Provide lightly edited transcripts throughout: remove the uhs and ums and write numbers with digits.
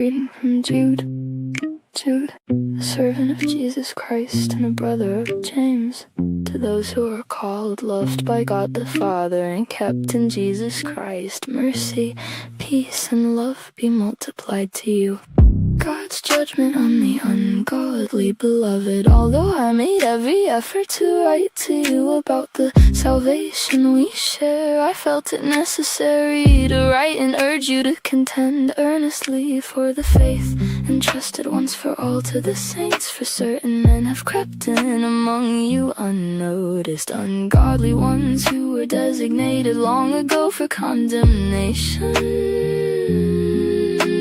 Reading from Jude, a servant of Jesus Christ and a brother of James, to those who are called, loved by God the Father, and kept in Jesus Christ, mercy, peace, and love be multiplied to you. God's judgment on the ungodly, beloved. Although I made every effort to write to you about the salvation we share, I felt it necessary to write and urge you to contend earnestly for the faith entrusted once for all to the saints. For certain men have crept in among you unnoticed, ungodly ones who were designated long ago for condemnation.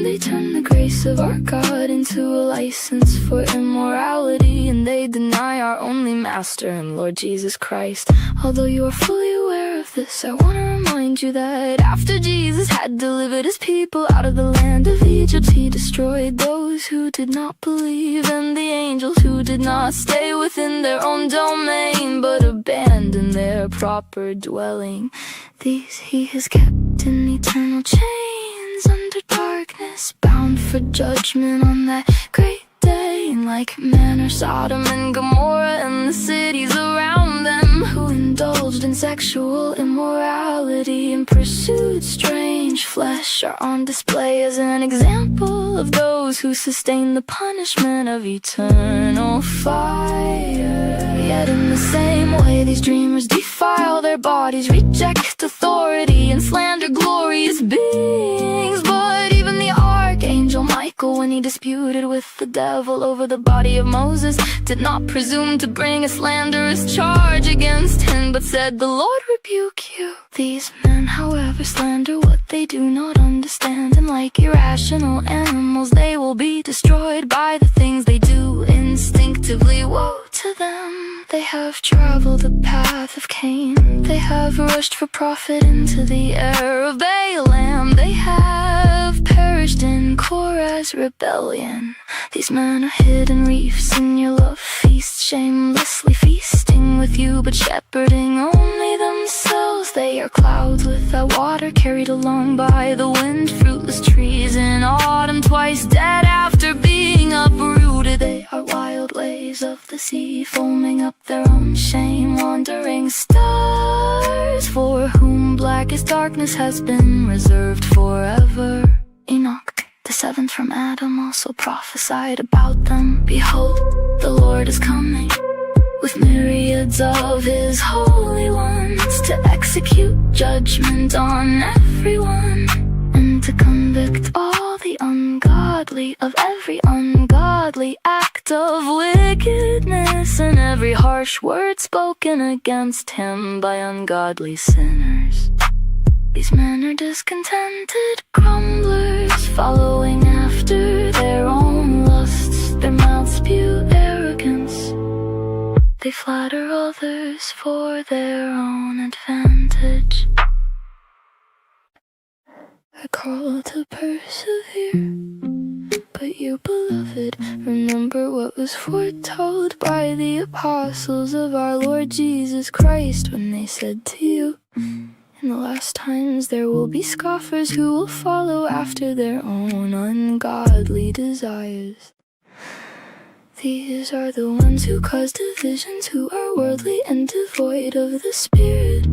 They turn the grace of our God into a license for immorality, and they deny our only Master and Lord Jesus Christ. Although you are fully aware of this, I want to remind you that after Jesus had delivered his people out of the land of Egypt, he destroyed those who did not believe, and the angels who did not stay within their own domain, but abandoned their proper dwelling. These he has kept in eternal chains under darkness, bound for judgment on that great day. And like men are Sodom and Gomorrah and the cities around them, who indulged in sexual immorality and pursued strange flesh, are on display as an example of those who sustain the punishment of eternal fire. Yet in the same way these dreamers defile their bodies, reject authority, and slander glorious beings. But even the archangel Michael, when he disputed with the devil over the body of Moses, did not presume to bring a slanderous charge against him, but said, "The Lord rebuke you." These men, however, slander what they do not understand, and like irrational animals they will be destroyed by the things they do instinctively. Woe to them! They have traveled the path of Cain, they have rushed for profit into the air of Balaam, they have perished in Korah's rebellion. These men are hidden reefs in your love feast, shamelessly feasting with you, but shepherding only themselves. They are clouds without water, carried along by the wind, fruitless trees in autumn, twice dead after being uprooted. They are wild waves of the sea, foaming up their own shame, wandering stars, for whom blackest darkness has been reserved forever. Enoch, the seventh from Adam, also prophesied about them. Behold, the Lord is coming with myriads of his holy ones, to execute judgment on everyone, and to convict all the ungodly of every ungodly act of wickedness, and every harsh word spoken against him by ungodly sinners. These men are discontented grumblers, following after their own lusts. Their mouths spew arrogance, they flatter others for their own advantage. I call to persevere, but you, beloved, remember what was foretold by the apostles of our Lord Jesus Christ, when they said to you, "In the last times there will be scoffers who will follow after their own ungodly desires. These are the ones who cause divisions, who are worldly and devoid of the Spirit.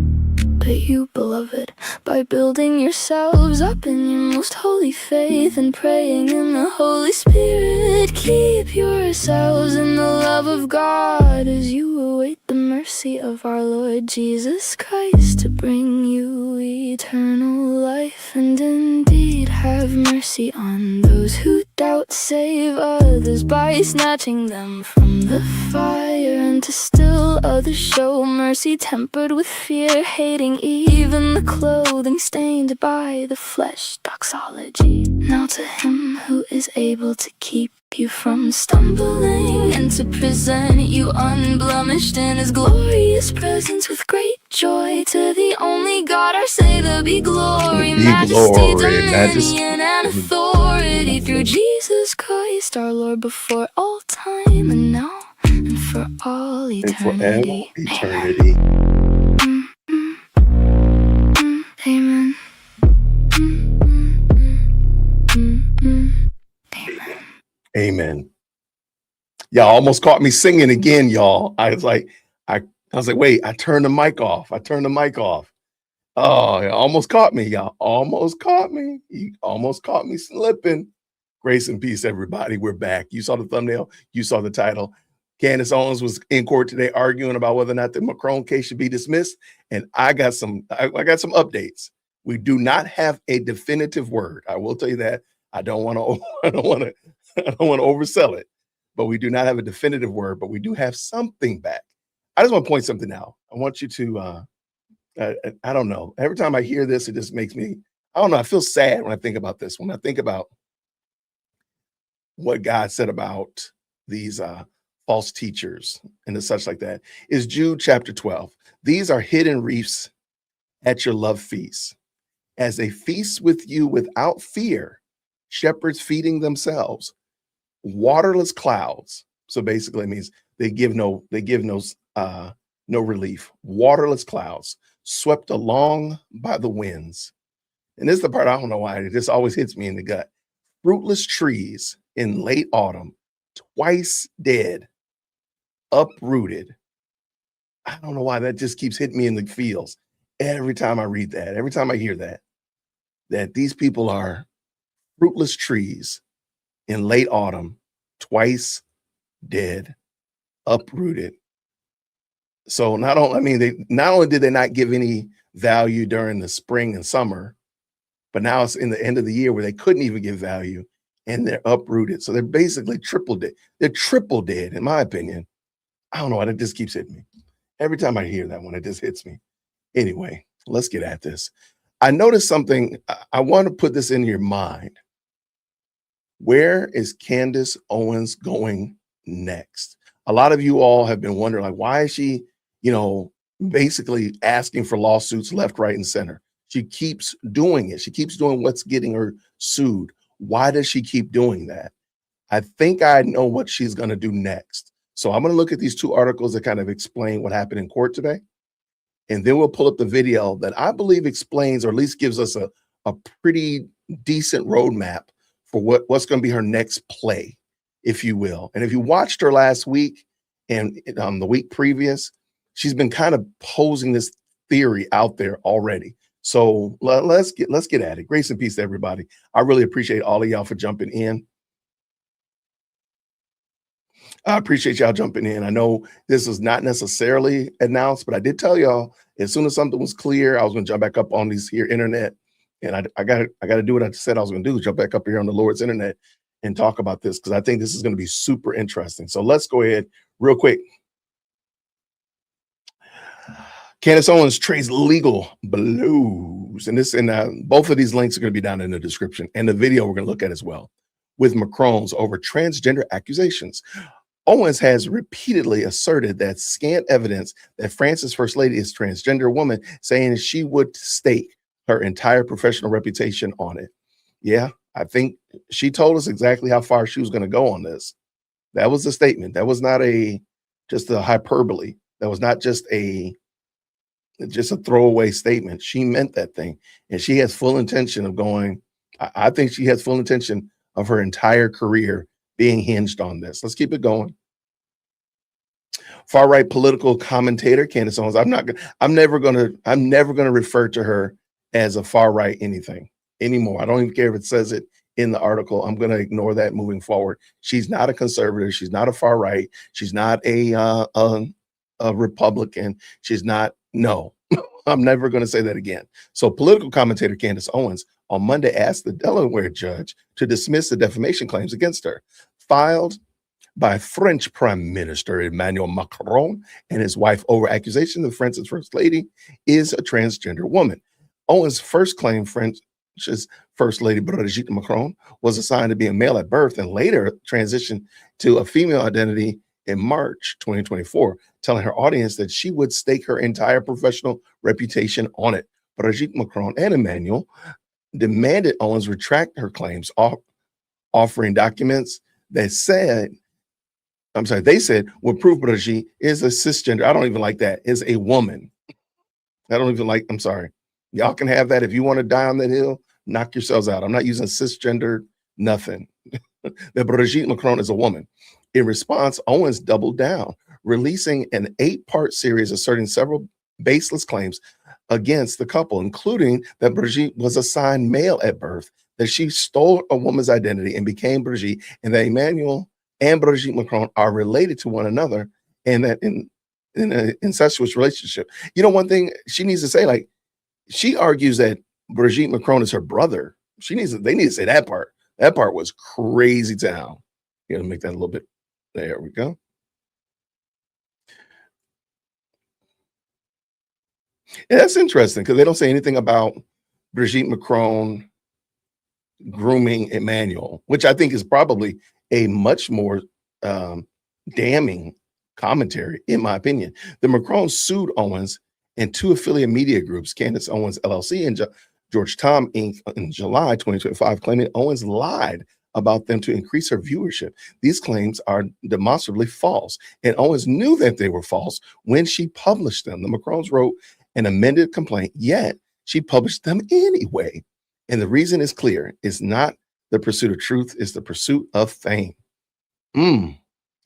But you, beloved, by building yourselves up in your most holy faith and praying in the Holy Spirit, keep yourselves in the love of God as you await the mercy of our Lord Jesus Christ to bring you eternal life. And indeed have mercy on those who doubt, save others by snatching them from the fire, and to still others show mercy tempered with fear, hating even the clothing stained by the flesh. Doxology. Now to him who is able to keep you from stumbling, and to present you unblemished in his glorious presence with great joy, to the only God our Savior be glory, majesty, dominion, and authority through Jesus Christ our Lord, before all time and now and for all eternity. Amen. Amen. Y'all almost caught me singing again, y'all. I was like, wait, I turned the mic off. I turned the mic off. Oh, it almost caught me, y'all. Almost caught me. You almost caught me slipping. Grace and peace, everybody. We're back. You saw the thumbnail. You saw the title. Candace Owens was in court today arguing about whether or not the Macron case should be dismissed. And I got some updates. We do not have a definitive word. I will tell you that. I don't want to oversell it, but we do not have a definitive word, but we do have something back. I just want to point something out. I want you to I don't know. Every time I hear this, it just makes me, I don't know. I feel sad when I think about this. When I think about what God said about these false teachers and the such like that, is Jude chapter 12. These are hidden reefs at your love feast. As they feast with you without fear, shepherds feeding themselves, waterless clouds. So basically it means they give no relief. Waterless clouds swept along by the winds. And this is the part I don't know why it just always hits me in the gut. Fruitless trees in late autumn, twice dead, uprooted. I don't know why that just keeps hitting me in the feels every time I read that, every time I hear that these people are fruitless trees in late autumn, twice dead, uprooted. So not only did they not give any value during the spring and summer, but now it's in the end of the year where they couldn't even give value and they're uprooted. So they're basically triple dead. They're triple dead, in my opinion. I don't know why that just keeps hitting me. Every time I hear that one, it just hits me. Anyway, let's get at this. I noticed something. I want to put this in your mind. Where is Candace Owens going next? A lot of you all have been wondering, like, why is she, basically asking for lawsuits left, right, and center? She keeps doing it. She keeps doing what's getting her sued. Why does she keep doing that? I think I know what she's going to do next. So I'm going to look at these two articles that kind of explain what happened in court today. And then we'll pull up the video that I believe explains, or at least gives us a pretty decent roadmap for what's going to be her next play, if you will. And if you watched her last week and the week previous, she's been kind of posing this theory out there already. So let's get at it. Grace and peace to everybody. I really appreciate all of y'all for jumping in. I appreciate y'all jumping in. I know this was not necessarily announced, but I did tell y'all as soon as something was clear, I was going to jump back up on these here internet. And I got to do what I said I was going to do, jump back up here on the Lord's internet and talk about this, because I think this is going to be super interesting. So let's go ahead real quick. Candace Owens trades legal blues. And both of these links are going to be down in the description, and the video we're going to look at as well, with Macron's over transgender accusations. Owens has repeatedly asserted that scant evidence that France's first lady is a transgender woman, saying she would stake her entire professional reputation on it. Yeah, I think she told us exactly how far she was going to go on this. That was the statement. That was not just a hyperbole. That was not just a throwaway statement. She meant that thing. And she has full intention of going. I think she has full intention of her entire career being hinged on this. Let's keep it going. Far-right political commentator Candace Owens. I'm never gonna refer to her as a far-right anything anymore. I don't even care if it says it in the article. I'm gonna ignore that moving forward. She's not a conservative. She's not a far-right. She's not a Republican. She's not. No, I'm never gonna say that again. So political commentator Candace Owens on Monday asked the Delaware judge to dismiss the defamation claims against her, filed by French Prime Minister Emmanuel Macron and his wife over accusation that France's first lady is a transgender woman. Owens' first claim, French's first lady Brigitte Macron was assigned to be a male at birth and later transitioned to a female identity in March 2024, telling her audience that she would stake her entire professional reputation on it. Brigitte Macron and Emmanuel demanded Owens retract her claims, offering documents that said, they said, would prove Brigitte is a cisgender. I don't even like that. Is a woman. I don't even like, I'm sorry. Y'all can have that. If you want to die on that hill, knock yourselves out. I'm not using cisgender, nothing. that Brigitte Macron is a woman. In response, Owens doubled down, releasing an 8-part series asserting several baseless claims against the couple, including that Brigitte was assigned male at birth, that she stole a woman's identity and became Brigitte, and that Emmanuel and Brigitte Macron are related to one another, and that in an incestuous relationship. You know, one thing she needs to say, like, she argues that Brigitte Macron is her brother. They need to say that part. That part was crazy town. You gotta make that a little bit. There we go. Yeah, that's interesting because they don't say anything about Brigitte Macron grooming Emmanuel, which I think is probably a much more um, damning commentary, in my opinion. The Macrons sued Owens and 2 affiliate media groups, Candace Owens LLC and George Tom Inc. in July 2025, claiming Owens lied about them to increase her viewership. These claims are demonstrably false, and Owens knew that they were false when she published them. The Macrons wrote an amended complaint, yet she published them anyway. And the reason is clear. It's not the pursuit of truth, it's the pursuit of fame.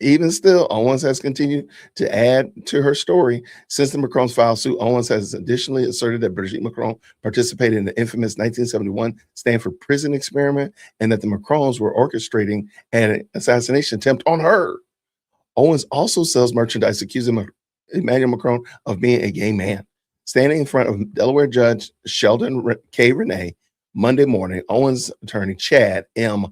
Even still, Owens has continued to add to her story. Since the Macrons filed suit, Owens has additionally asserted that Brigitte Macron participated in the infamous 1971 Stanford prison experiment and that the Macrons were orchestrating an assassination attempt on her. Owens also sells merchandise accusing Emmanuel Macron of being a gay man. Standing in front of Delaware Judge Sheldon K. Renee Monday morning, Owens' attorney Chad M.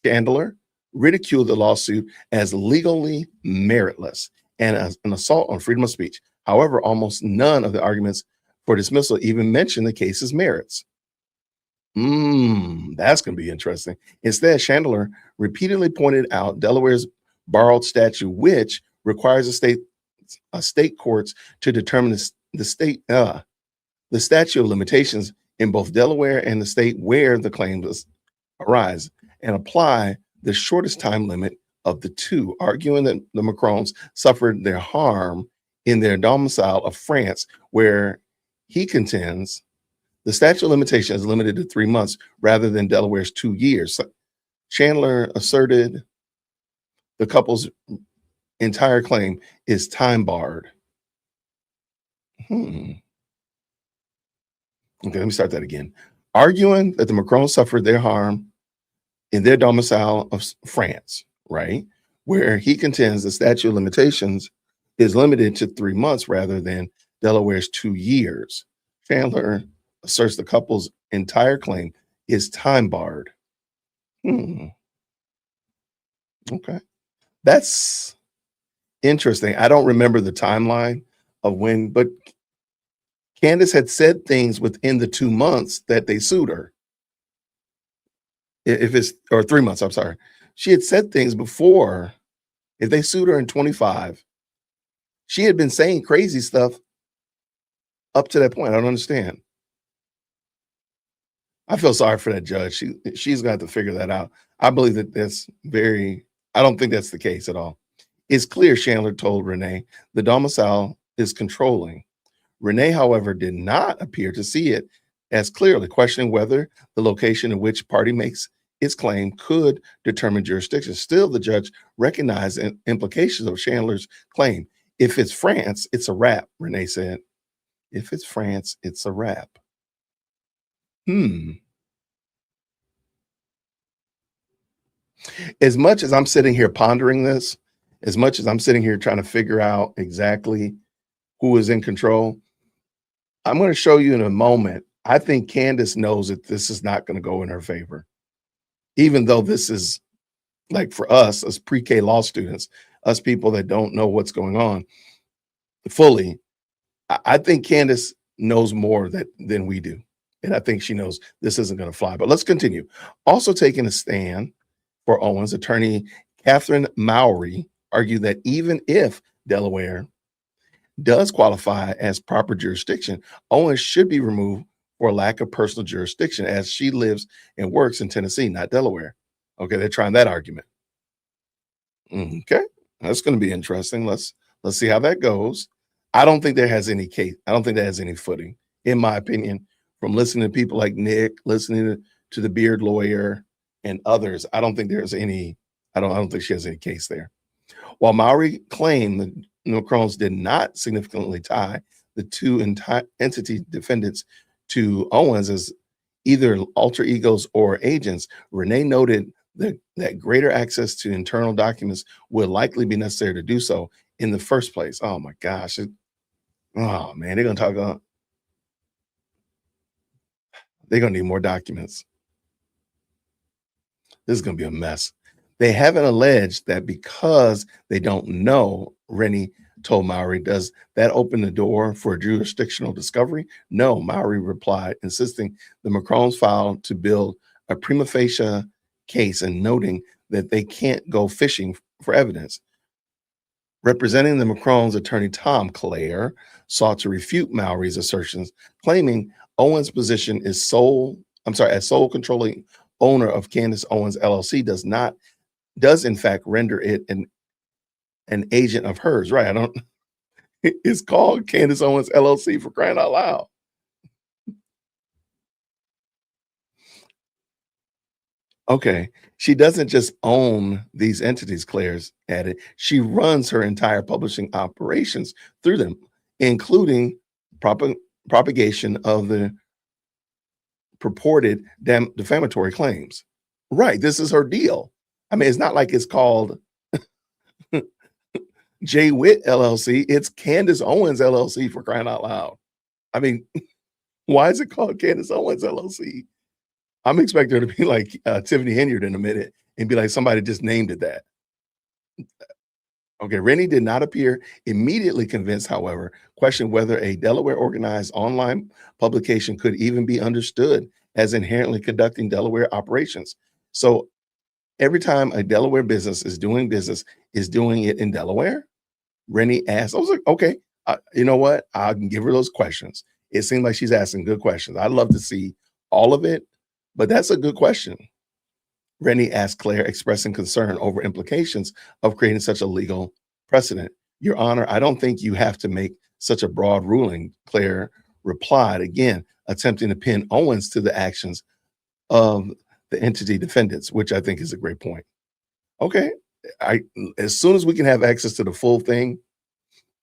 Chandler ridiculed the lawsuit as legally meritless and as an assault on freedom of speech. However, almost none of the arguments for dismissal even mention the case's merits. That's going to be interesting. Instead, Chandler repeatedly pointed out Delaware's borrowed statute, which requires state courts to determine the statute of limitations in both Delaware and the state where the claims arise, and apply the shortest time limit of the two, arguing that the Macrons suffered their harm in their domicile of France, where he contends the statute of limitation is limited to 3 months rather than Delaware's 2 years. Chandler asserted the couple's entire claim is time barred. Okay, let me start that again. Arguing that the Macrons suffered their harm in their domicile of France, right? Where he contends the statute of limitations is limited to 3 months rather than Delaware's 2 years. Chandler asserts the couple's entire claim is time barred. Okay. That's interesting. I don't remember the timeline of when, but Candace had said things within the 2 months that they sued her. If it's, or 3 months, I'm sorry. She had said things before. If they sued her in 25, she had been saying crazy stuff up to that point. I don't understand. I feel sorry for that judge. She's got to figure that out. I believe that I don't think that's the case at all. It's clear, Chandler told Renee, the domicile is controlling. Renee, however, did not appear to see it as clearly, questioning whether the location in which party makes its claim could determine jurisdiction. Still, the judge recognized implications of Chandler's claim. If it's France, it's a wrap, Renee said. If it's France, it's a wrap. As much as I'm sitting here pondering this, as much as I'm sitting here trying to figure out exactly who is in control, I'm going to show you in a moment. I think Candace knows that this is not going to go in her favor, even though this is like for us as pre-K law students, us people that don't know what's going on fully. I think Candace knows more than we do. And I think she knows this isn't going to fly. But let's continue. Also taking a stand for Owens, attorney Catherine Mowry argued that even if Delaware does qualify as proper jurisdiction, Owens should be removed for lack of personal jurisdiction as she lives and works in Tennessee, not Delaware. Okay, they're trying that argument. Okay, that's going to be interesting. Let's see how that goes. I don't think that has any case. I don't think that has any footing, in my opinion, from listening to people like Nick, listening to the Beard lawyer and others. I don't think there's any I don't think she has any case there. While Maori claimed the Macrons did not significantly tie the two entity defendants to Owens as either alter egos or agents, Renee noted that greater access to internal documents would likely be necessary to do so in the first place. Oh my gosh. Oh man, they're gonna need more documents. This is gonna be a mess. They haven't alleged that because they don't know, Rennie told Maury, does that open the door for jurisdictional discovery? No, Maury replied, insisting the Macrons filed to build a prima facie case and noting that they can't go fishing for evidence. Representing the Macrons' attorney Tom Clare sought to refute Maury's assertions, claiming Owens' position is as sole controlling owner of Candace Owens LLC does in fact render it an agent of hers. Right. I don't it's called Candace Owens LLC, for crying out loud. Okay. She doesn't just own these entities, Claire's added. She runs her entire publishing operations through them, including propagation of the purported defamatory claims. Right. This is her deal. I mean, it's not like it's called J. Witt LLC. It's Candace Owens LLC, for crying out loud. I mean, why is it called Candace Owens LLC? I'm expecting her to be like Tiffany Henyard in a minute and be like, somebody just named it that. Okay, Rennie did not appear immediately convinced, however, questioned whether a Delaware organized online publication could even be understood as inherently conducting Delaware operations. So every time a Delaware business is doing it in Delaware, Rennie asked, I was like, okay, you know what? I can give her those questions. It seemed like she's asking good questions. I'd love to see all of it, but that's a good question. Rennie asked Claire, expressing concern over implications of creating such a legal precedent. Your Honor, I don't think you have to make such a broad ruling, Claire replied, again, attempting to pin Owens to the actions of the entity defendants, which I think is a great point. Okay, as soon as we can have access to the full thing,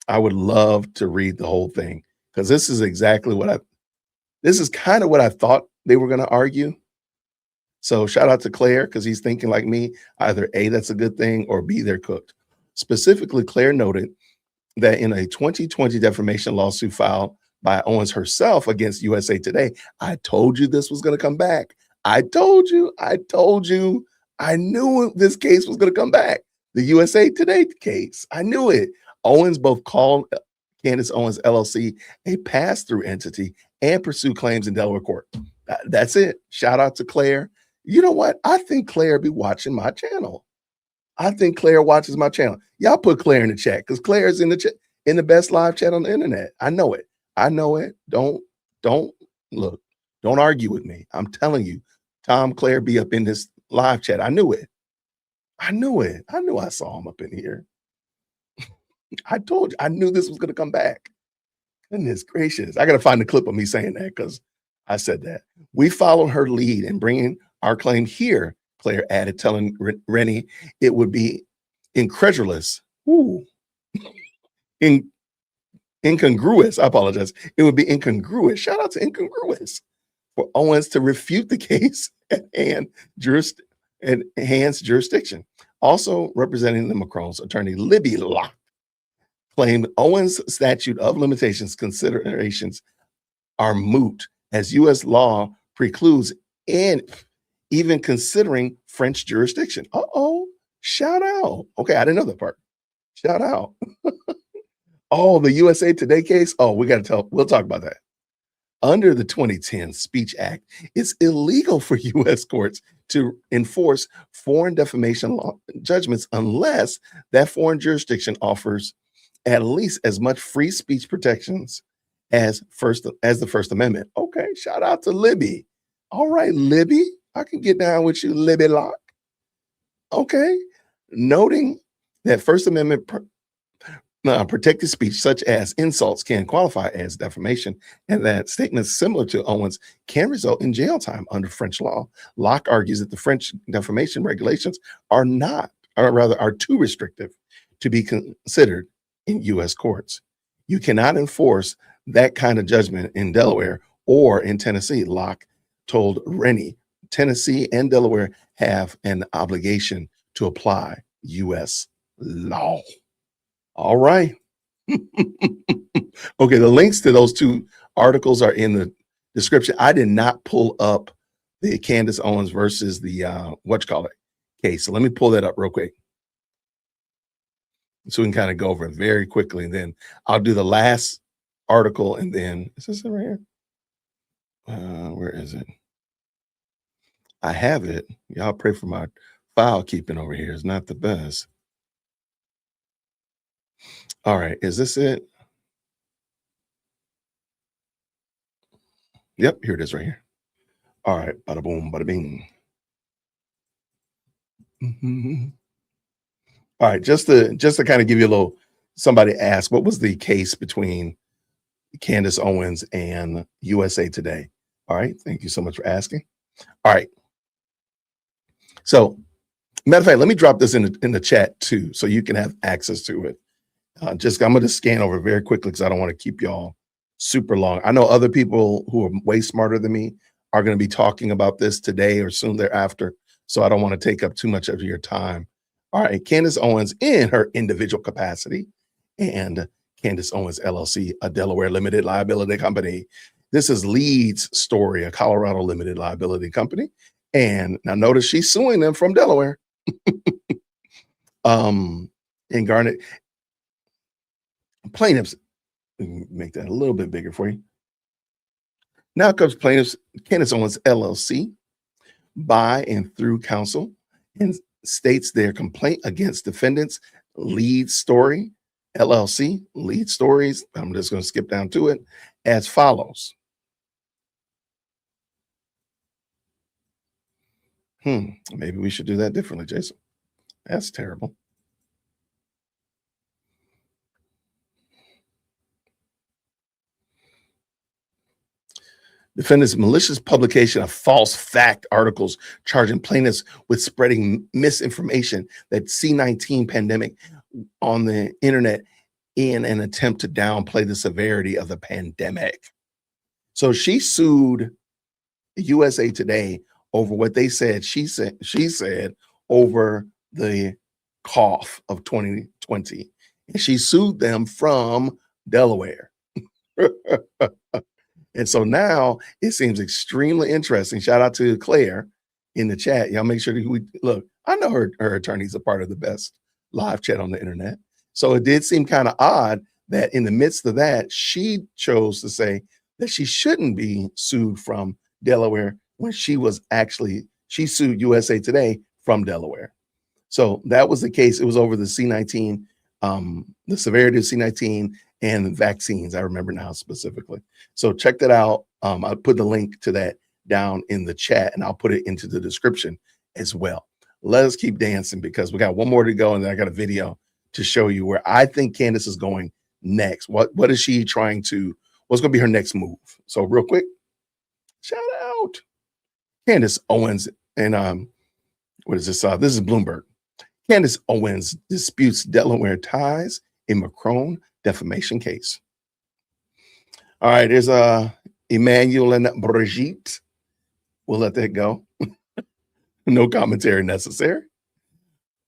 I would love to read the whole thing, because this is kind of what I thought they were going to argue. So shout out to Claire, because he's thinking like me, either A, that's a good thing, or B, they're cooked. Specifically, Claire noted that in a 2020 defamation lawsuit filed by Owens herself against USA Today, I told you this was going to come back. I told you, I knew this case was going to come back. The USA Today case, I knew it. Owens both called Candace Owens LLC a pass-through entity and pursued claims in Delaware court. That's it. Shout out to Claire. You know what? I think Claire be watching my channel. I think Claire watches my channel. Y'all put Claire in the chat, because Claire is in the best live chat on the internet. I know it. I know it. Don't look. Don't argue with me. I'm telling you, Tom Claire be up in this live chat. I knew it. I knew it. I knew I saw him up in here. I told you. I knew this was going to come back. Goodness gracious. I got to find the clip of me saying that, because I said that. We followed her lead in bringing our claim here, Claire added, telling Rennie it would be incredulous. Incongruous. I apologize. It would be incongruous. Shout out to incongruous for Owens to refute the case and enhance jurisdiction. Also representing the Macron's attorney, Libby Locke, claimed Owens' statute of limitations considerations are moot, as U.S. law precludes and even considering French jurisdiction. Uh-oh, shout out. Okay, I didn't know that part. Shout out. Oh, the USA Today case. Oh, we'll talk about that. Under the 2010 Speech Act, it's illegal for U.S. courts to enforce foreign defamation law judgments unless that foreign jurisdiction offers at least as much free speech protections as the First Amendment. Okay, shout out to Libby. All right, Libby, I can get down with you, Libby Locke. Okay, noting that First Amendment protected speech such as insults can qualify as defamation, and that statements similar to Owens can result in jail time under French law. Locke argues that the French defamation regulations are not or rather, are too restrictive to be considered in U.S. courts. You cannot enforce that kind of judgment in Delaware or in Tennessee. Locke told Rennie, Tennessee and Delaware have an obligation to apply U.S. law. All right. Okay, the links to those two articles are in the description. I did not pull up the Candace Owens versus the case. So let me pull that up real quick, so we can kind of go over it very quickly, and then I'll do the last article, and then is this it right here? Where is it? I have it. Y'all pray for my file keeping over here. It's not the best. All right, is this it? Yep, here it is right here. All right, bada boom, bada bing. All right, just to kind of give you a little, somebody asked, what was the case between Candace Owens and USA Today? All right, thank you so much for asking. All right. So, matter of fact, let me drop this in the chat too, so you can have access to it. I'm going to scan over very quickly because I don't want to keep y'all super long. I know other people who are way smarter than me are going to be talking about this today or soon thereafter, so I don't want to take up too much of your time. All right, Candace Owens in her individual capacity and Candace Owens LLC, a Delaware limited liability company. This is Leeds Story, a Colorado limited liability company. And now notice she's suing them from Delaware. And Garnet plaintiffs, make that a little bit bigger for you. Now comes plaintiffs, Candace Owens LLC, by and through counsel, and states their complaint against defendants Leeds Story LLC, Lead Stories. I'm just going to skip down to it as follows. Maybe we should do that differently, Jason. That's terrible. Defendants' malicious publication of false fact articles charging plaintiffs with spreading misinformation that C-19 pandemic on the internet in an attempt to downplay the severity of the pandemic. So she sued USA Today over what they said she said over the cough of 2020. And she sued them from Delaware. And so now it seems extremely interesting. Shout out to Claire in the chat. Y'all make sure that we look. I know her attorney's a part of the best live chat on the internet. So it did seem kind of odd that in the midst of that, she chose to say that she shouldn't be sued from Delaware when she sued USA Today from Delaware. So that was the case. It was over the C-19, the severity of C-19 and vaccines. I remember now specifically. So check that out. I'll put the link to that down in the chat, and I'll put it into the description as well. Let us keep dancing because we got one more to go, and then I got a video to show you where I think Candace is going next. What is she trying to, what's going to be her next move? So real quick, shout out Candace Owens. And what is this? This is Bloomberg. Candace Owens disputes Delaware ties in Macron defamation case. All right, there's Emmanuel and Brigitte. We'll let that go. No commentary necessary.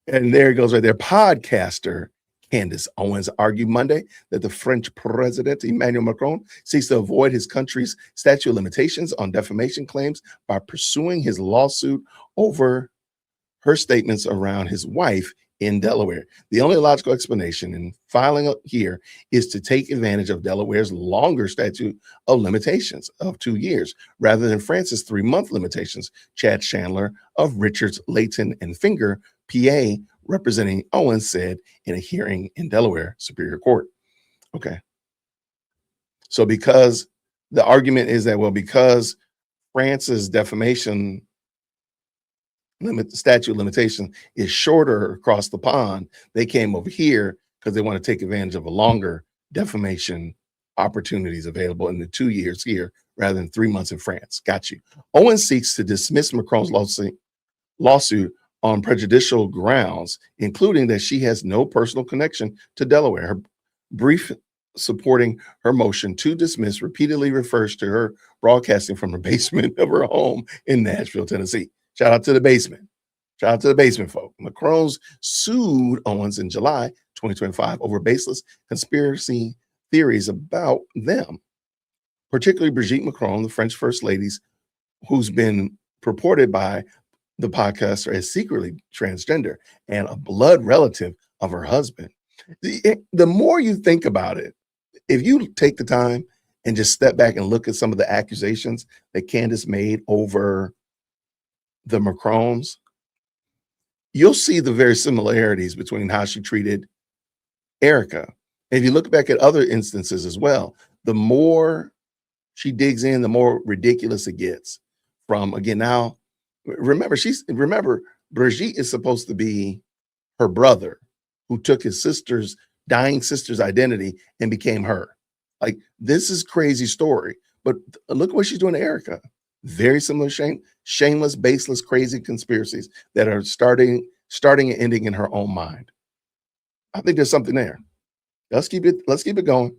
And there it goes right there. Podcaster Candace Owens argued Monday that the French president, Emmanuel Macron, seeks to avoid his country's statute of limitations on defamation claims by pursuing his lawsuit over her statements around his wife in Delaware. The only logical explanation in filing here is to take advantage of Delaware's longer statute of limitations of 2 years, rather than France's 3-month limitations, Chad Chandler of Richards, Layton, and Finger, PA, representing Owens, said in a hearing in Delaware Superior Court. Okay. So because the argument is that, well, because France's defamation statute of limitation is shorter across the pond, they came over here because they want to take advantage of a longer defamation opportunities available in the 2 years here rather than 3 months in France. Got you. Owens seeks to dismiss Macron's lawsuit on prejudicial grounds, including that she has no personal connection to Delaware. Her brief supporting her motion to dismiss repeatedly refers to her broadcasting from the basement of her home in Nashville, Tennessee. Shout out to the basement. Shout out to the basement folk. Macron's sued Owens in July 2025 over baseless conspiracy theories about them, particularly Brigitte Macron, the French First Lady's, who's been purported by the podcaster as secretly transgender and a blood relative of her husband. The more you think about it, if you take the time and just step back and look at some of the accusations that Candace made over the Macrons, you'll see the very similarities between how she treated Erica. And if you look back at other instances as well, the more she digs in, the more ridiculous it gets. From, again, now, remember, Brigitte is supposed to be her brother who took his dying sister's identity and became her. Like, this is crazy story. But look what she's doing to Erica. Very similar, shameless, baseless, crazy conspiracies that are starting and ending in her own mind. I think there's something there. Let's keep it going.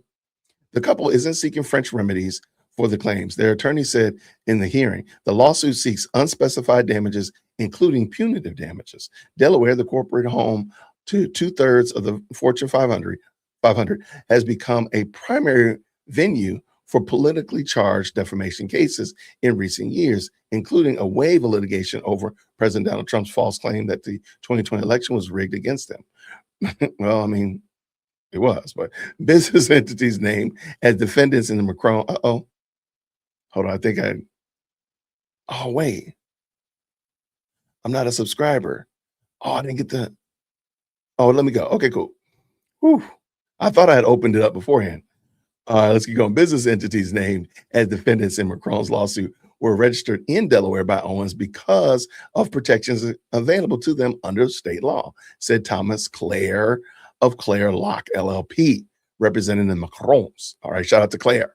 The couple isn't seeking French remedies for the claims. Their attorney said in the hearing, the lawsuit seeks unspecified damages, including punitive damages. Delaware, the corporate home to 2/3 of the Fortune 500, has become a primary venue for politically charged defamation cases in recent years, including a wave of litigation over President Donald Trump's false claim that the 2020 election was rigged against him. Well, I mean, it was, but business entities named as defendants in the Macron. Hold on. Oh, wait. I'm not a subscriber. Oh, I didn't get the. Oh, let me go. Okay, cool. Whew. I thought I had opened it up beforehand. Let's keep going. Business entities named as defendants in Macron's lawsuit were registered in Delaware by Owens because of protections available to them under state law, said Thomas Clare of Clare Locke LLP, representing the Macrons. All right, shout out to Claire.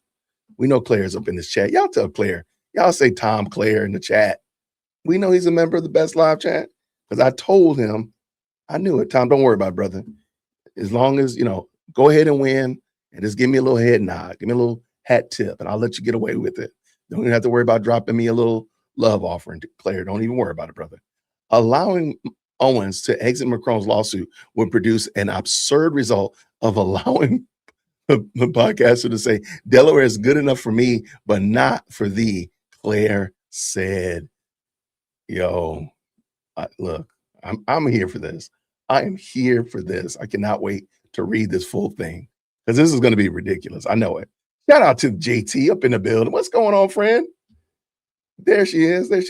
We know Claire's up in this chat. Y'all tell Claire. Y'all say Tom Claire in the chat. We know he's a member of the Best Live chat because I told him. I knew it. Tom, don't worry about it, brother. As long as, go ahead and win and just give me a little head nod. Give me a little hat tip and I'll let you get away with it. Don't even have to worry about dropping me a little love offering, Claire. Don't even worry about it, brother. Allowing Owens to exit Macron's lawsuit would produce an absurd result of allowing the podcaster to say, Delaware is good enough for me, but not for thee, Claire said. Yo, look, I'm here for this. I am here for this. I cannot wait to read this full thing because this is going to be ridiculous. I know it. Shout out to JT up in the building. What's going on, friend? There she is. There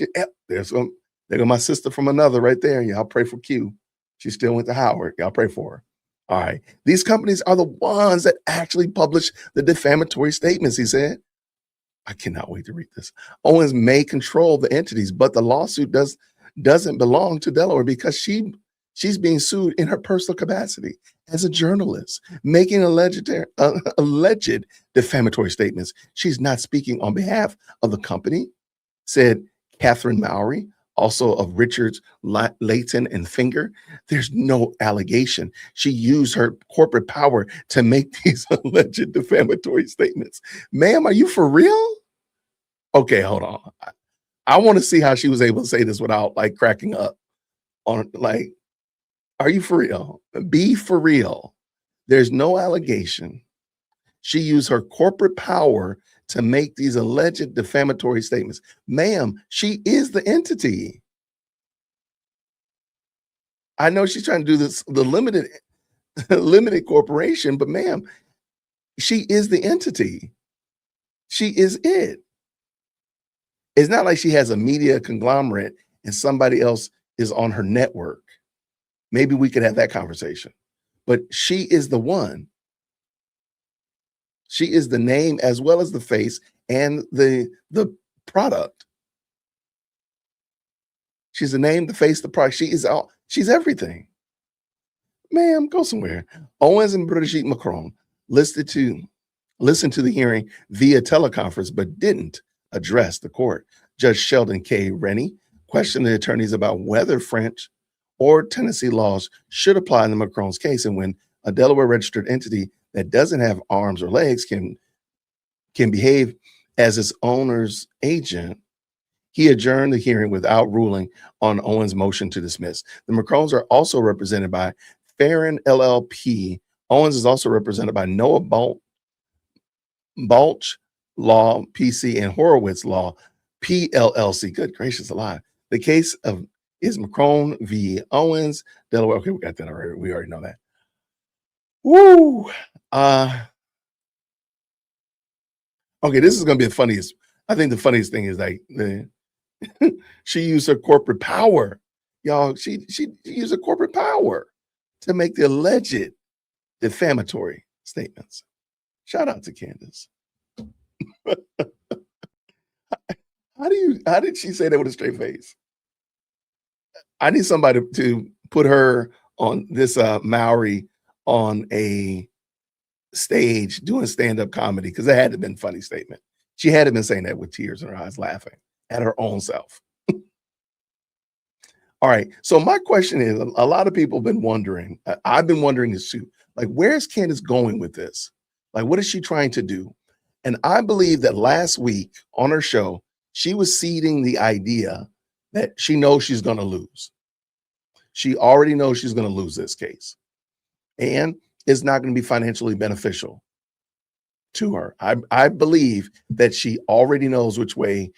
go my sister from another right there. Y'all pray for Q. She still went to Howard. Y'all pray for her. All right. These companies are the ones that actually publish the defamatory statements, he said. I cannot wait to read this. Owens may control the entities, but the lawsuit doesn't belong to Delaware because she's being sued in her personal capacity as a journalist, making alleged defamatory statements. She's not speaking on behalf of the company, said Catherine Mowry, also of Richards, Layton, and Finger. There's no allegation. She used her corporate power to make these alleged defamatory statements. Ma'am, are you for real? Okay, hold on. I want to see how she was able to say this without cracking up on are you for real? Be for real. There's no allegation. She used her corporate power to make these alleged defamatory statements. Ma'am, she is the entity. I know she's trying to do this, the limited corporation, but ma'am, she is the entity. She is it. It's not like she has a media conglomerate and somebody else is on her network. Maybe we could have that conversation. But she is the one. She is the name as well as the face and the product. She's the name, the face, the product. She's everything. Ma'am, go somewhere. Owens and Brigitte Macron listened to the hearing via teleconference, but didn't address the court. Judge Sheldon K. Rennie questioned the attorneys about whether French or Tennessee laws should apply in the Macron's case. And when a Delaware registered entity that doesn't have arms or legs can behave as its owner's agent, he adjourned the hearing without ruling on Owens' motion to dismiss. The Macrons are also represented by Farron LLP. Owens is also represented by Noah Balch Law PC and Horowitz Law PLLC. Good gracious alive. The case of is Macron v. Owens, Delaware. Okay, we got that already. We already know that. Woo. Okay, this is gonna be the funniest. I think the funniest thing is like she used her corporate power. Y'all, she used her corporate power to make the alleged defamatory statements. Shout out to Candace. How did she say that with a straight face? I need somebody to put her on this Maori on a stage doing stand-up comedy, because it had to have been a funny statement. She had to have been saying that with tears in her eyes, laughing at her own self. All right. So my question is, a lot of people have been wondering, I've been wondering this too, like, where's Candace going with this? Like, what is she trying to do? And I believe that last week on her show, she was seeding the idea that she knows she's going to lose. She already knows she's going to lose this case. And it's not going to be financially beneficial to her. I believe that she already knows which way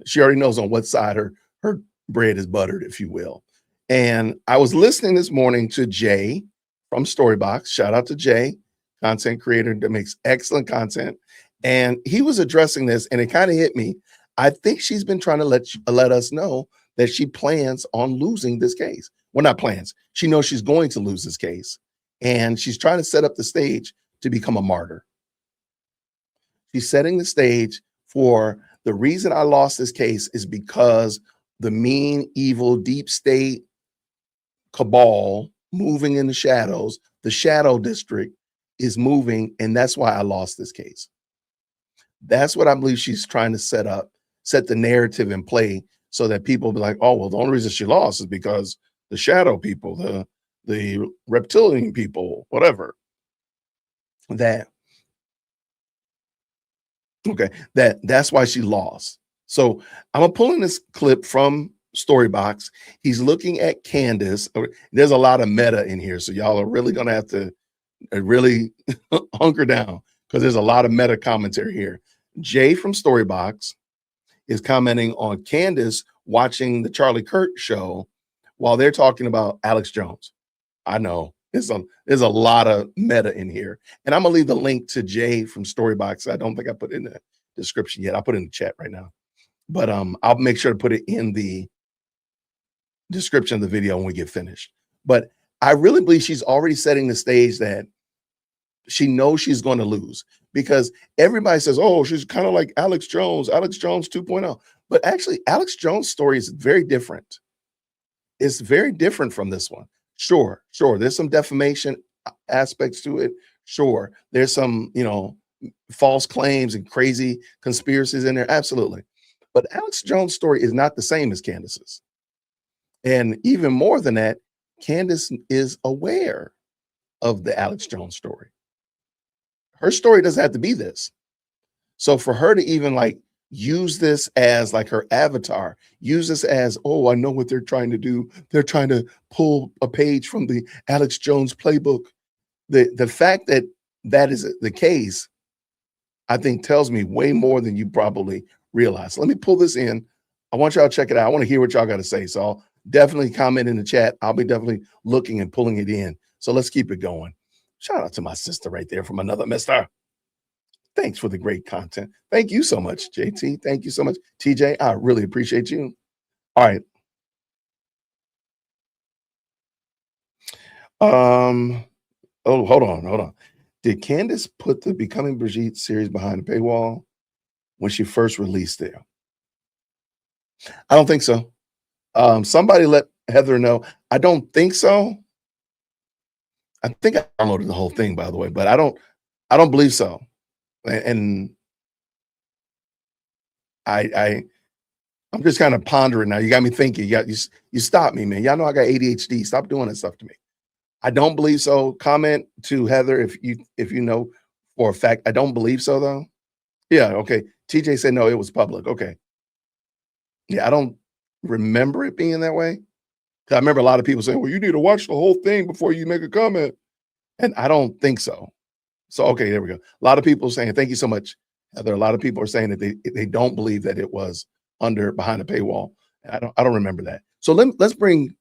she already knows on what side her bread is buttered, if you will. And I was listening this morning to Jay from Storybox. Shout out to Jay, content creator that makes excellent content. And he was addressing this, and it kind of hit me. I think she's been trying to let us know that she plans on losing this case. Well, not plans. She knows she's going to lose this case. And she's trying to set up the stage to become a martyr. She's setting the stage for the reason I lost this case is because the mean, evil, deep state cabal moving in the shadows, the shadow district is moving, and that's why I lost this case. That's what I believe she's trying to set the narrative in play so that people will be like, oh, well, the only reason she lost is because the shadow people, the reptilian people, whatever. That's why she lost. So I'm pulling this clip from Storybox. He's looking at Candace. There's a lot of meta in here, so y'all are really gonna have to really hunker down because there's a lot of meta commentary here. Jay from Storybox is commenting on Candace watching the Charlie Kirk show while they're talking about Alex Jones. I know there's a lot of meta in here, and I'm gonna leave the link to Jay from Storybox. I don't think I put it in the description yet. I'll put it in the chat right now, but I'll make sure to put it in the description of the video when we get finished. But I really believe she's already setting the stage that she knows she's going to lose, because everybody says, oh, she's kind of like Alex Jones 2.0. But actually, Alex Jones' story is very different. It's very different from this one. Sure. There's some defamation aspects to it. Sure. There's some, false claims and crazy conspiracies in there. Absolutely. But Alex Jones' story is not the same as Candace's. And even more than that, Candace is aware of the Alex Jones story. Her story doesn't have to be this. So for her to even use this as her avatar, use this as, oh, I know what they're trying to do. They're trying to pull a page from the Alex Jones playbook. The fact that that is the case, I think tells me way more than you probably realize. Let me pull this in. I want y'all to check it out. I want to hear what y'all got to say. So I'll definitely comment in the chat. I'll be definitely looking and pulling it in. So let's keep it going. Shout out to my sister right there from another mister. Thanks for the great content. Thank you so much, JT. Thank you so much, TJ. I really appreciate you. All right. Oh, hold on. Did Candace put the Becoming Brigitte series behind the paywall when she first released it? I don't think so. Somebody let Heather know. I don't think so. I think I downloaded the whole thing, by the way, but I don't believe so. And I I'm just kind of pondering now. You got me thinking. You stopped me, man. Y'all know I got ADHD. Stop doing that stuff to me. I don't believe so. Comment to Heather if you know for a fact. I don't believe so though. Yeah, okay. TJ said no, it was public. Okay. Yeah, I don't remember it being that way. 'Cause I remember a lot of people saying, well, you need to watch the whole thing before you make a comment. And I don't think so. So okay, there we go. A lot of people saying, thank you so much, Heather. A lot of people are saying that they don't believe that it was behind a paywall. I don't remember that. So let's bring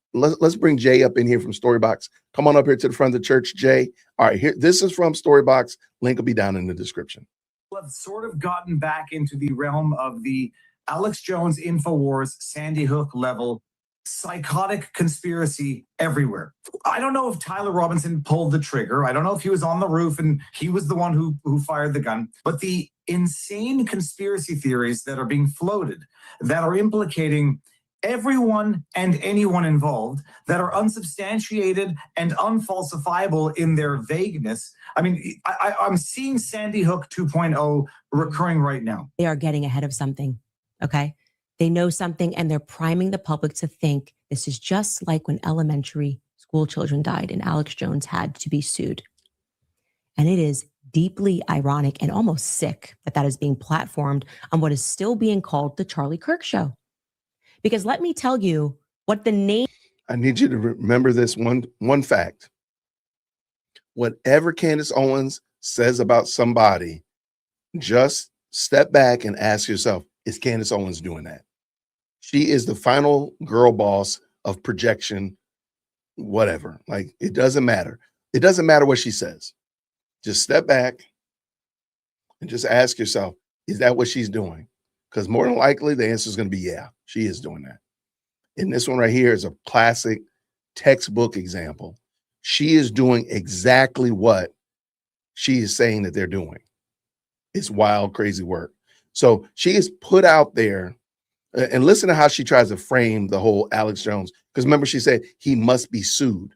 Jay up in here from Storybox. Come on up here to the front of the church, Jay. All right, here this is from Storybox. Link will be down in the description. Have sort of gotten back into the realm of the Alex Jones InfoWars Sandy Hook level psychotic conspiracy everywhere. I don't know if Tyler Robinson pulled the trigger. I don't know if he was on the roof and he was the one who fired the gun. But the insane conspiracy theories that are being floated that are implicating everyone and anyone involved, that are unsubstantiated and unfalsifiable in their vagueness. I mean, I'm seeing Sandy Hook 2.0 recurring right now. They are getting ahead of something, okay? They know something and they're priming the public to think this is just like when elementary school children died and Alex Jones had to be sued. And it is deeply ironic and almost sick that that is being platformed on what is still being called the Charlie Kirk Show. Because let me tell you what the name. I need you to remember this one fact. Whatever Candace Owens says about somebody, just step back and ask yourself, is Candace Owens doing that? She is the final girl boss of projection, whatever. Like, it doesn't matter. It doesn't matter what she says. Just step back and just ask yourself, is that what she's doing? Because more than likely, the answer is going to be, yeah, she is doing that. And this one right here is a classic textbook example. She is doing exactly what she is saying that they're doing. It's wild, crazy work. So she is put out there, and listen to how she tries to frame the whole Alex Jones. Because remember, she said he must be sued.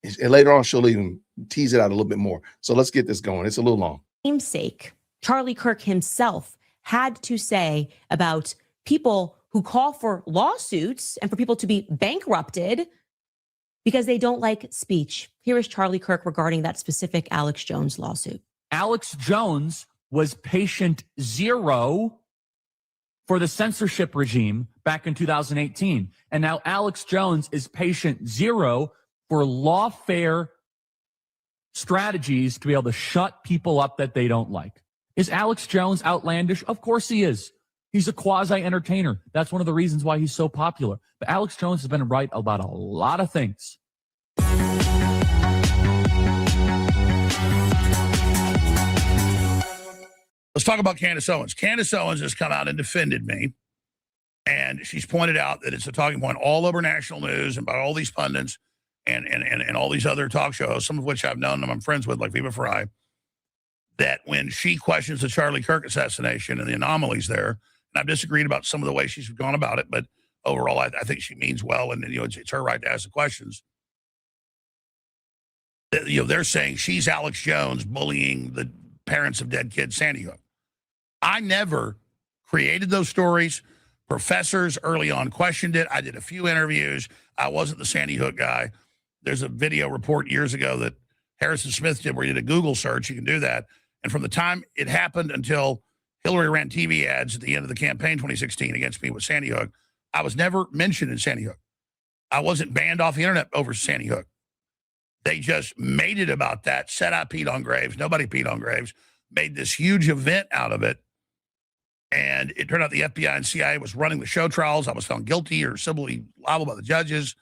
And later on, she'll even tease it out a little bit more. So let's get this going. It's a little long. Namesake, Charlie Kirk himself had to say about people who call for lawsuits and for people to be bankrupted because they don't like speech. Here is Charlie Kirk regarding that specific Alex Jones lawsuit. Alex Jones was patient zero for the censorship regime back in 2018. And now Alex Jones is patient zero for lawfare strategies to be able to shut people up that they don't like. Is Alex Jones outlandish? Of course he is. He's a quasi-entertainer. That's one of the reasons why he's so popular. But Alex Jones has been right about a lot of things. Let's talk about Candace Owens. Candace Owens has come out and defended me. And she's pointed out that it's a talking point all over national news and by all these pundits and all these other talk shows, some of which I've known and I'm friends with, like Viva Fry, that when she questions the Charlie Kirk assassination and the anomalies there, and I've disagreed about some of the way she's gone about it, but overall, I think she means well, and it's her right to ask the questions. They're saying she's Alex Jones bullying the parents of dead kids, Sandy Hook. I never created those stories. Professors early on questioned it. I did a few interviews. I wasn't the Sandy Hook guy. There's a video report years ago that Harrison Smith did where you did a Google search. You can do that. And from the time it happened until Hillary ran TV ads at the end of the campaign 2016 against me with Sandy Hook, I was never mentioned in Sandy Hook. I wasn't banned off the internet over Sandy Hook. They just made it about that, said I peed on graves. Nobody peed on graves. Made this huge event out of it. And it turned out the FBI and CIA was running the show trials. I was found guilty or civilly liable by the judges.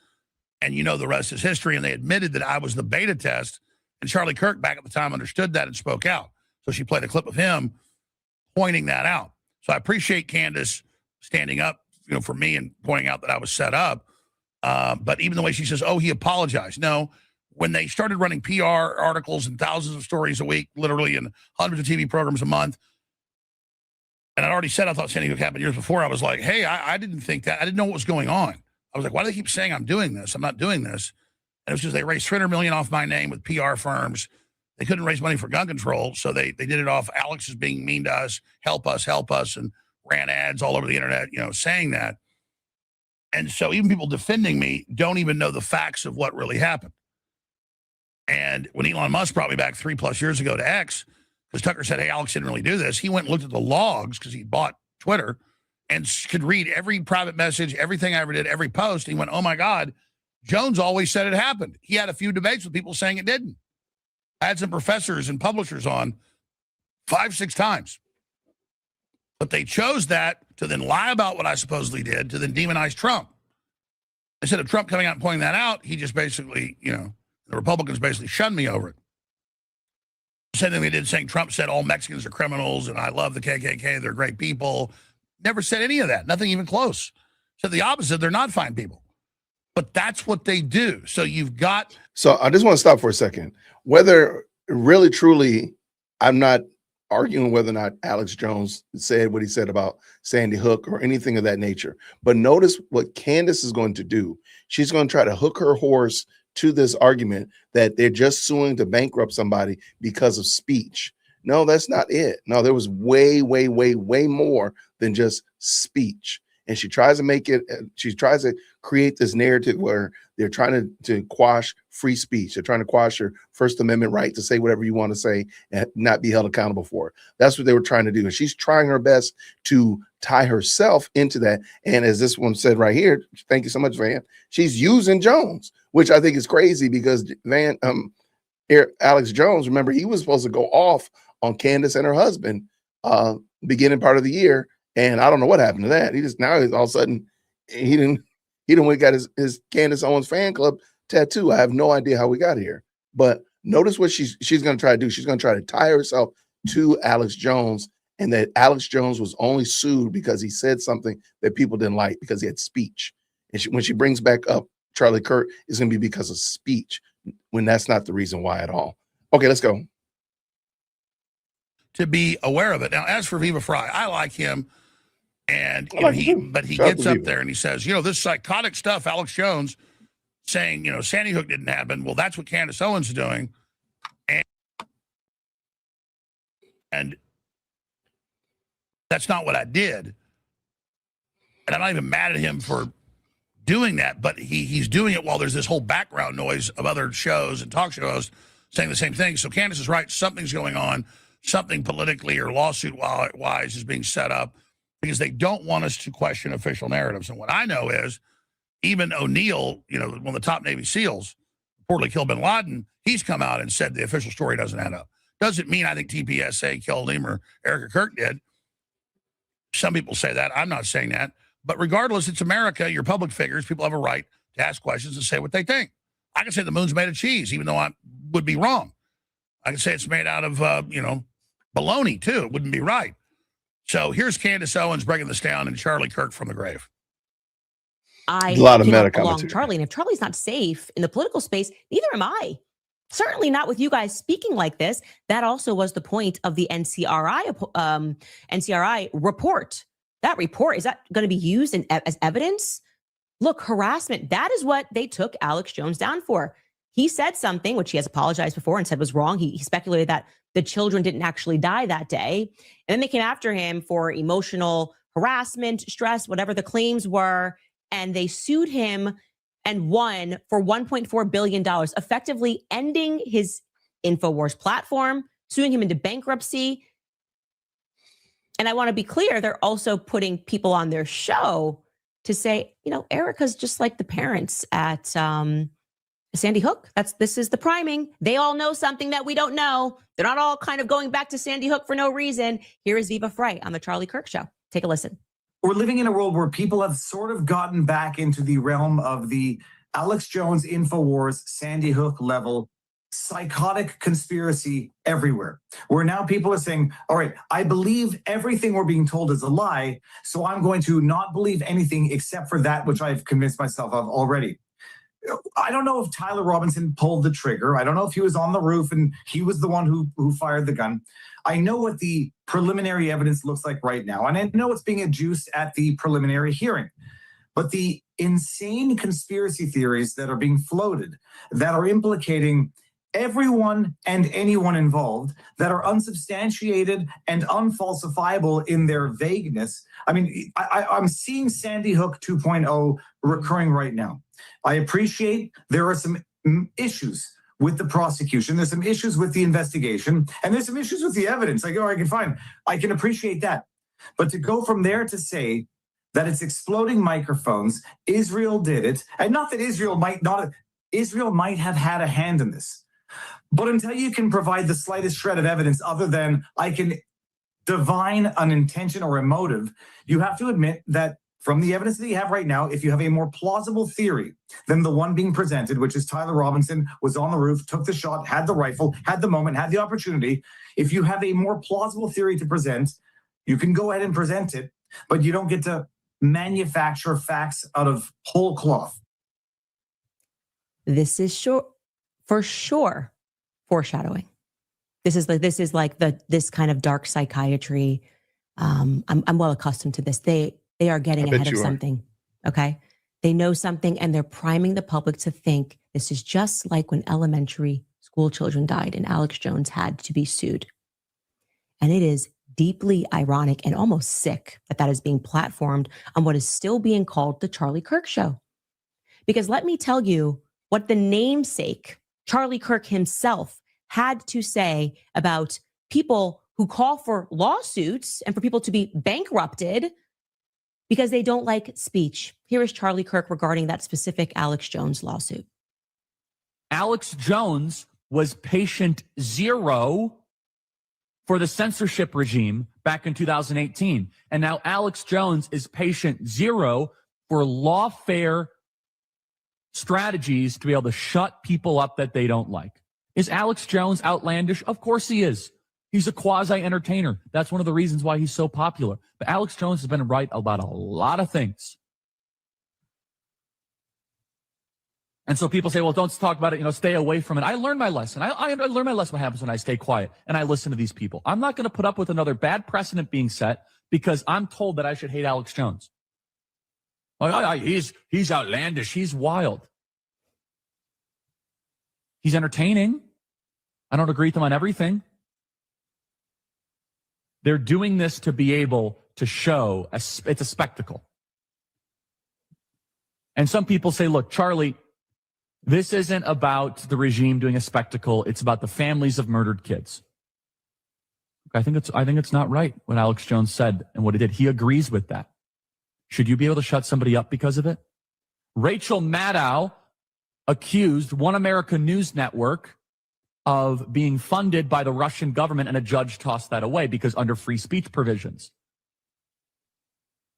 And the rest is history. And they admitted that I was the beta test. And Charlie Kirk back at the time understood that and spoke out. So she played a clip of him pointing that out. So I appreciate Candace standing up, for me and pointing out that I was set up. But even the way she says, oh, he apologized. No, when they started running PR articles and thousands of stories a week, literally, and hundreds of TV programs a month, and I'd already said I thought Sandy Hook happened years before, I was like, hey, I didn't think that. I didn't know what was going on. I was like, why do they keep saying I'm doing this? I'm not doing this. And it was because they raised $300 million off my name with PR firms. They couldn't raise money for gun control, so they did it off Alex is being mean to us, help us. And ran ads all over the internet, saying that. And so even people defending me don't even know the facts of what really happened. And when Elon Musk brought me back 3+ years ago to X, because Tucker said, hey, Alex didn't really do this, he went and looked at the logs because he bought Twitter and could read every private message, everything I ever did, every post. He went, oh my God, Jones always said it happened. He had a few debates with people saying it didn't. I had some professors and publishers on 5-6 times. But they chose that to then lie about what I supposedly did, to then demonize Trump. Instead of Trump coming out and pointing that out, he just basically, the Republicans basically shunned me over it. Same thing they did saying Trump said all Mexicans are criminals and I love the KKK, they're great people. Never said any of that, nothing even close. Said the opposite, they're not fine people. But that's what they do. So you've got... So I just want to stop for a second. Whether really, truly, I'm not arguing whether or not Alex Jones said what he said about Sandy Hook or anything of that nature. But notice what Candace is going to do. She's going to try to hook her horse to this argument that they're just suing to bankrupt somebody because of speech. No, that's not it. No, there was way, way, way, way more than just speech. And she tries to make it, she tries to create this narrative where they're trying to quash free speech. They're trying to quash your First Amendment right to say whatever you want to say and not be held accountable for it. That's what they were trying to do. And she's trying her best to tie herself into that. And as this one said right here, thank you so much, Van, she's using Jones, which I think is crazy because Alex Jones, remember, he was supposed to go off on Candace and her husband beginning part of the year. And I don't know what happened to that. He just now all of a sudden he didn't got his Candace Owens fan club tattoo. I have no idea how we got here. But notice what she's going to try to do. She's going to try to tie herself to Alex Jones, and that Alex Jones was only sued because he said something that people didn't like because he had speech. And when she brings back up Charlie Kirk, it's going to be because of speech, when that's not the reason why at all. Okay, let's go. To be aware of it. Now, as for Viva Frei, I like him. And he gets up there and he says, this psychotic stuff, Alex Jones saying, Sandy Hook didn't happen. Well, that's what Candace Owens is doing. And that's not what I did. And I'm not even mad at him for doing that, but he's doing it while there's this whole background noise of other shows and talk show hosts saying the same thing. So Candace is right. Something's going on. Something politically or lawsuit-wise is being set up, because they don't want us to question official narratives. And what I know is even O'Neill, one of the top Navy SEALs, reportedly killed bin Laden, he's come out and said the official story doesn't add up. Doesn't mean I think TPSA killed him or Erica Kirk did. Some people say that. I'm not saying that. But regardless, it's America. You're public figures. People have a right to ask questions and say what they think. I can say the moon's made of cheese, even though I would be wrong. I can say it's made out of, baloney, too. It wouldn't be right. So here's Candace Owens breaking this down and Charlie Kirk from the grave. I a lot of cannot meta belong commentary. Charlie, and if Charlie's not safe in the political space, neither am I. Certainly not with you guys speaking like this. That also was the point of the NCRI report. That report, is that going to be used as evidence? Look, harassment, that is what they took Alex Jones down for. He said something, which he has apologized before and said was wrong. He speculated that the children didn't actually die that day. And then they came after him for emotional harassment, stress, whatever the claims were. And they sued him and won for $1.4 billion, effectively ending his InfoWars platform, suing him into bankruptcy. And I want to be clear, they're also putting people on their show to say, Erica's just like the parents at Sandy Hook. This is the priming. They all know something that we don't know. They're not all kind of going back to Sandy Hook for no reason. Here is Viva Frei on the Charlie Kirk Show. Take a listen. We're living in a world where people have sort of gotten back into the realm of the Alex Jones InfoWars Sandy Hook level psychotic conspiracy everywhere, where now people are saying, all right, I believe everything we're being told is a lie, so I'm going to not believe anything except for that which I've convinced myself of already. I don't know if Tyler Robinson pulled the trigger. I don't know if he was on the roof and he was the one who fired the gun. I know what the preliminary evidence looks like right now, and I know it's being adduced at the preliminary hearing. But the insane conspiracy theories that are being floated that are implicating everyone and anyone involved that are unsubstantiated and unfalsifiable in their vagueness. I mean, I'm seeing Sandy Hook 2.0 recurring right now. I appreciate there are some issues with the prosecution. There's some issues with the investigation, and there's some issues with the evidence. Like, I can appreciate that. But to go from there to say that it's exploding microphones, Israel did it, and not that Israel might have had a hand in this. But until you can provide the slightest shred of evidence other than I can divine an intention or a motive, you have to admit that from the evidence that you have right now, if you have a more plausible theory than the one being presented, which is Tyler Robinson was on the roof, took the shot, had the rifle, had the moment, had the opportunity. If you have a more plausible theory to present, you can go ahead and present it, but you don't get to manufacture facts out of whole cloth. This is for sure foreshadowing. This is like this kind of dark psychiatry. I'm well accustomed to this. They are getting ahead of something. Okay. They know something and they're priming the public to think this is just like when elementary school children died and Alex Jones had to be sued. And it is deeply ironic and almost sick that is being platformed on what is still being called the Charlie Kirk show. Because let me tell you what the namesake, Charlie Kirk himself, had to say about people who call for lawsuits and for people to be bankrupted because they don't like speech. Here is Charlie Kirk regarding that specific Alex Jones lawsuit. Alex Jones was patient zero for the censorship regime back in 2018. And now Alex Jones is patient zero for lawfare strategies to be able to shut people up that they don't like. Is Alex Jones outlandish? Of course he is. He's a quasi-entertainer. That's one of the reasons why he's so popular. But Alex Jones has been right about a lot of things. And so people say, well, don't talk about it, stay away from it. I learned my lesson. I learned my lesson what happens when I stay quiet and I listen to these people. I'm not going to put up with another bad precedent being set because I'm told that I should hate Alex Jones. He's outlandish. He's wild. He's entertaining. I don't agree with him on everything. They're doing this to be able to show it's a spectacle. And some people say, look, Charlie, this isn't about the regime doing a spectacle. It's about the families of murdered kids. I think it's not right what Alex Jones said and what he did. He agrees with that. Should you be able to shut somebody up because of it? Rachel Maddow accused One America News Network of being funded by the Russian government, and a judge tossed that away because under free speech provisions.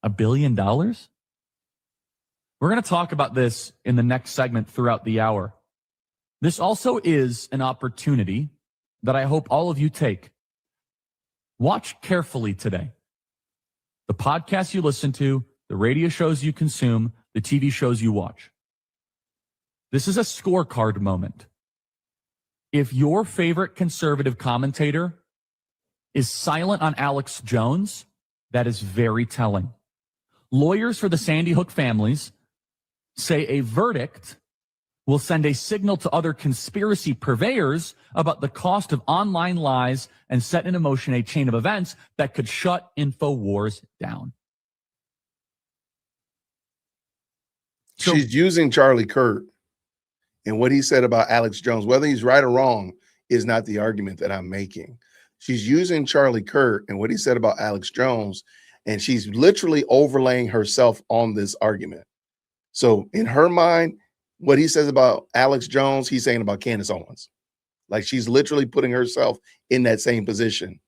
$1 billion? We're going to talk about this in the next segment throughout the hour. This also is an opportunity that I hope all of you take. Watch carefully today. The podcasts you listen to, the radio shows you consume, the TV shows you watch. This is a scorecard moment. If your favorite conservative commentator is silent on Alex Jones, that is very telling. Lawyers for the Sandy Hook families say a verdict will send a signal to other conspiracy purveyors about the cost of online lies and set in motion a chain of events that could shut InfoWars down. So, she's using Charlie Kirk and what he said about Alex Jones. Whether he's right or wrong is not the argument that I'm making. She's using Charlie Kirk and what he said about Alex Jones, and she's literally overlaying herself on this argument. So in her mind, what he says about Alex Jones, he's saying about Candace Owens. Like, she's literally putting herself in that same position.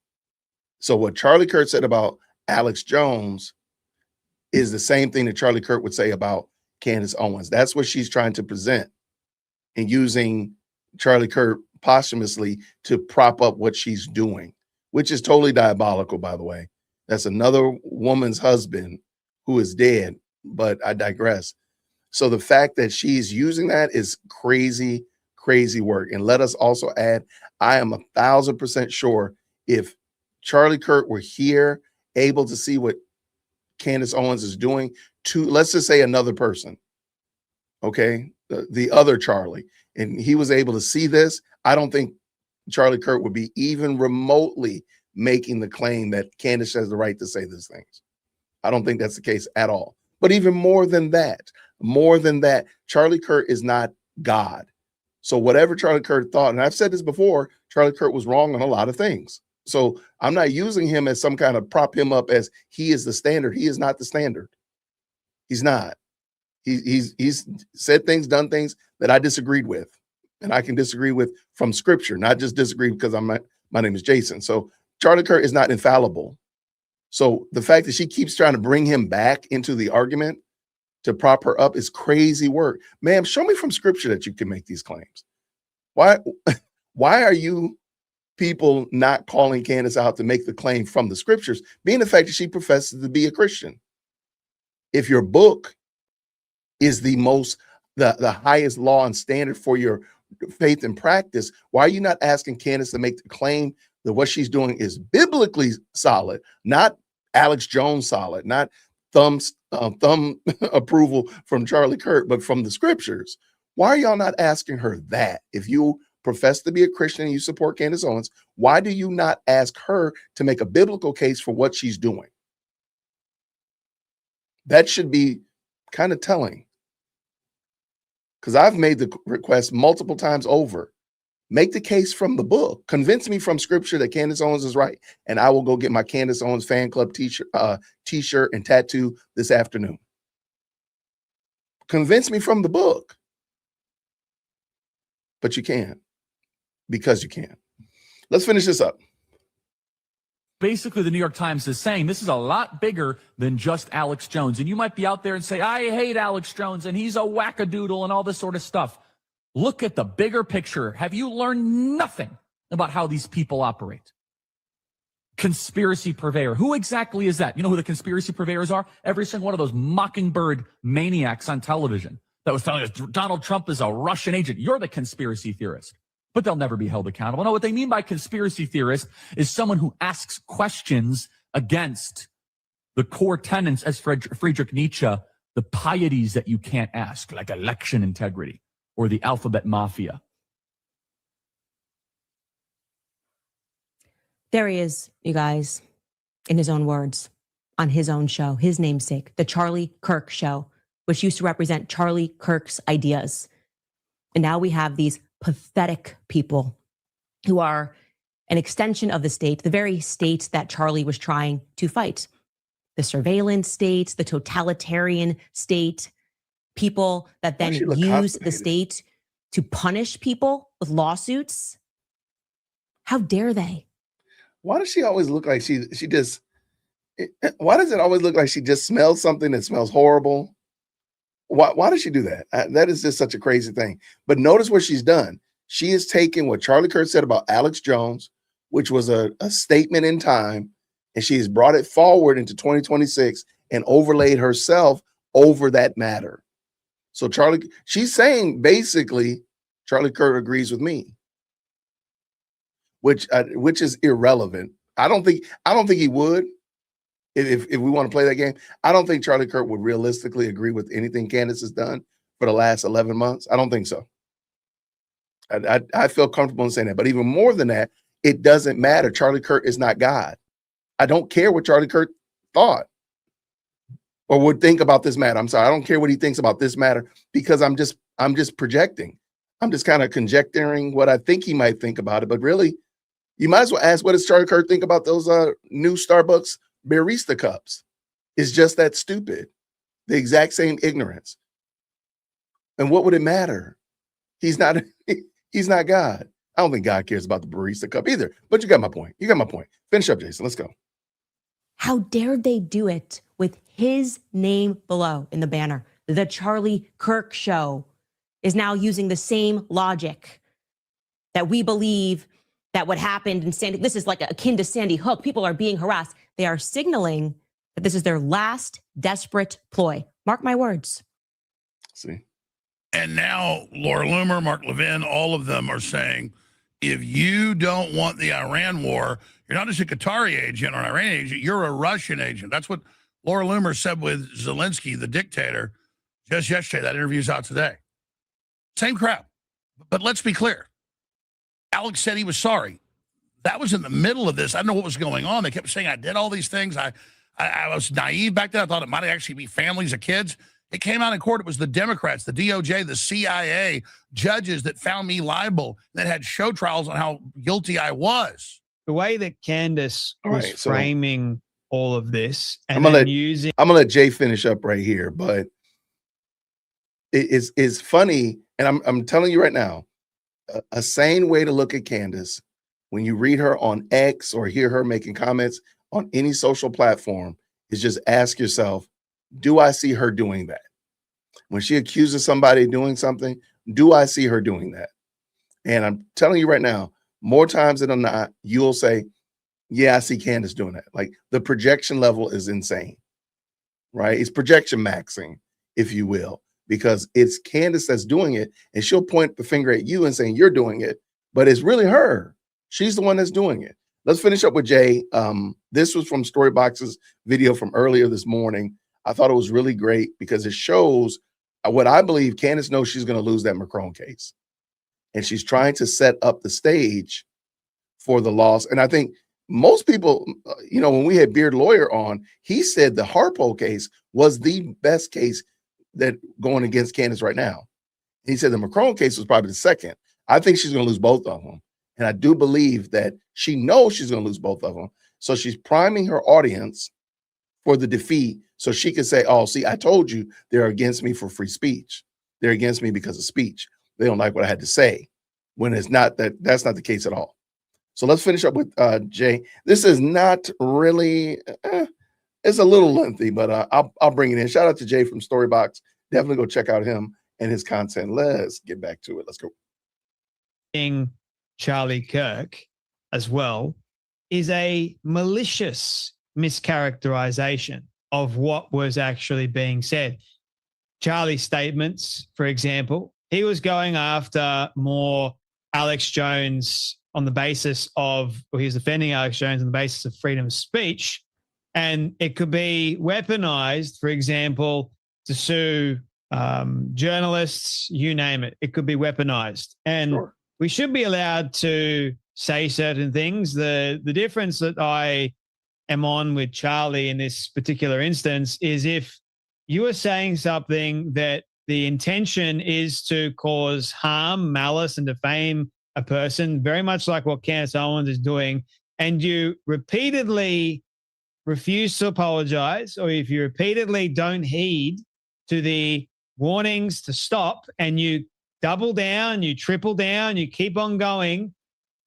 So what Charlie Kirk said about Alex Jones is the same thing that Charlie Kirk would say about Candace Owens. That's what she's trying to present, and using Charlie Kirk posthumously to prop up what she's doing, which is totally diabolical, by the way. That's another woman's husband who is dead, but I digress. So the fact that she's using that is crazy, crazy work. And let us also add, I am 1,000% sure if Charlie Kirk were here, able to see what Candace Owens is doing to, let's just say, another person, okay? the other Charlie, and he was able to see this, I don't think Charlie Kirk would be even remotely making the claim that Candace has the right to say these things. I don't think that's the case at all. But even more than that, Charlie Kirk is not God. So whatever Charlie Kirk thought, and I've said this before, Charlie Kirk was wrong on a lot of things. So I'm not using him as some kind of prop him up as he is the standard. He is not the standard. He's not. He's said things, done things that I disagreed with, and I can disagree with from scripture, not just disagree because my name is Jason. So Charlie Kirk is not infallible. So the fact that she keeps trying to bring him back into the argument to prop her up is crazy work. Ma'am, show me from scripture that you can make these claims. Why are you people not calling Candace out to make the claim from the scriptures, being the fact that she professes to be a Christian? If your book is the highest law and standard for your faith and practice, why are you not asking Candace to make the claim that what she's doing is biblically solid, not Alex Jones solid, not thumb approval from Charlie Kirk, but from the scriptures? Why are y'all not asking her that? If you profess to be a Christian and you support Candace Owens, why do you not ask her to make a biblical case for what she's doing? That should be kind of telling. Because I've made the request multiple times over. Make the case from the book. Convince me from scripture that Candace Owens is right, and I will go get my Candace Owens fan club t-shirt and tattoo this afternoon. Convince me from the book. But you can't, because you can't. Let's finish this up. Basically, the New York Times is saying this is a lot bigger than just Alex Jones. And you might be out there and say, I hate Alex Jones and he's a wackadoodle and all this sort of stuff. Look at the bigger picture. Have you learned nothing about how these people operate? Conspiracy purveyor. Who exactly is that? You know who the conspiracy purveyors are? Every single one of those mockingbird maniacs on television that was telling us Donald Trump is a Russian agent. You're the conspiracy theorist. But they'll never be held accountable. No, what they mean by conspiracy theorist is someone who asks questions against the core tenets, as Friedrich Nietzsche, the pieties that you can't ask, like election integrity or the alphabet mafia. There he is, you guys, in his own words, on his own show, his namesake, the Charlie Kirk Show, which used to represent Charlie Kirk's ideas. And now we have these pathetic people who are an extension of the state, the very state that Charlie was trying to fight. The surveillance state, the totalitarian state, people that then use the state to punish people with lawsuits. How dare they? Why does she always look like why does it always look like she just smells something that smells horrible? Why does she do that? That is just such a crazy thing. But notice what she's done. She has taken what Charlie Kirk said about Alex Jones, which was a statement in time, and she has brought it forward into 2026 and overlaid herself over that matter. So she's saying basically, Charlie Kirk agrees with me, which is irrelevant. I don't think he would. If we want to play that game, I don't think Charlie Kirk would realistically agree with anything Candace has done for the last 11 months. I don't think so. I feel comfortable in saying that. But even more than that, it doesn't matter. Charlie Kirk is not God. I don't care what Charlie Kirk thought or would think about this matter. I'm sorry. I don't care what he thinks about this matter because I'm just projecting. I'm just kind of conjecturing what I think he might think about it. But really, you might as well ask, what does Charlie Kirk think about those new Starbucks barista cups? Is just that stupid. The exact same ignorance. And what would it matter? He's not God. I don't think God cares about the barista cup either. But you got my point. Finish up, Jason. Let's go. How dare they do it with his name below in the banner? The Charlie Kirk Show is now using the same logic that we believe that what happened in Sandy, this is like akin to Sandy Hook. People are being harassed. They are signaling that this is their last desperate ploy. Mark my words. See. And now Laura Loomer, Mark Levin, all of them are saying, if you don't want the Iran war, you're not just a Qatari agent or an Iranian agent, you're a Russian agent. That's what Laura Loomer said with Zelensky, the dictator, just yesterday. That interview's out today. Same crap. But let's be clear. Alex said he was sorry. That was in the middle of this. I don't know what was going on. They kept saying I did all these things. I was naive back then. I thought it might actually be families of kids. It came out in court. It was the Democrats, the DOJ, the CIA, judges that found me liable, that had show trials on how guilty I was. The way that Candace was framing all of this, and I'm using, gonna let Jay finish up right here, but it's funny, and I'm telling you right now, a sane way to look at Candace when you read her on X or hear her making comments on any social platform is just ask yourself, do I see her doing that? When she accuses somebody of doing something, do I see her doing that? And I'm telling you right now, more times than not, you'll say, yeah, I see Candace doing that. Like, the projection level is insane, right? It's projection maxing, if you will, because it's Candace that's doing it, and she'll point the finger at you and saying you're doing it, but it's really her. She's the one that's doing it. Let's finish up with Jay. This was from Storybox's video from earlier this morning. I thought it was really great because it shows what I believe Candace knows she's going to lose that Macron case. And she's trying to set up the stage for the loss. And I think most people, when we had Beard Lawyer on, he said the Harpo case was the best case that going against Candace right now. He said the Macron case was probably the second. I think she's going to lose both of them. And I do believe that she knows she's going to lose both of them. So she's priming her audience for the defeat so she can say, oh, see, I told you they're against me for free speech. They're against me because of speech. They don't like what I had to say, when it's not that's not the case at all. So let's finish up with Jay. This is not really, it's a little lengthy, but I'll bring it in. Shout out to Jay from Storybox. Definitely go check out him and his content. Let's get back to it. Let's go. Charlie Kirk as well is a malicious mischaracterization of what was actually being said. Charlie's statements, for example, he was going after more Alex Jones on the basis of, or he was defending Alex Jones on the basis of freedom of speech. And it could be weaponized, for example, to sue journalists, you name it. It could be weaponized. And we should be allowed to say certain things. The difference that I am on with Charlie in this particular instance is if you are saying something that the intention is to cause harm, malice, and defame a person, very much like what Candace Owens is doing, and you repeatedly refuse to apologize, or if you repeatedly don't heed to the warnings to stop, and you double down, you triple down, you keep on going,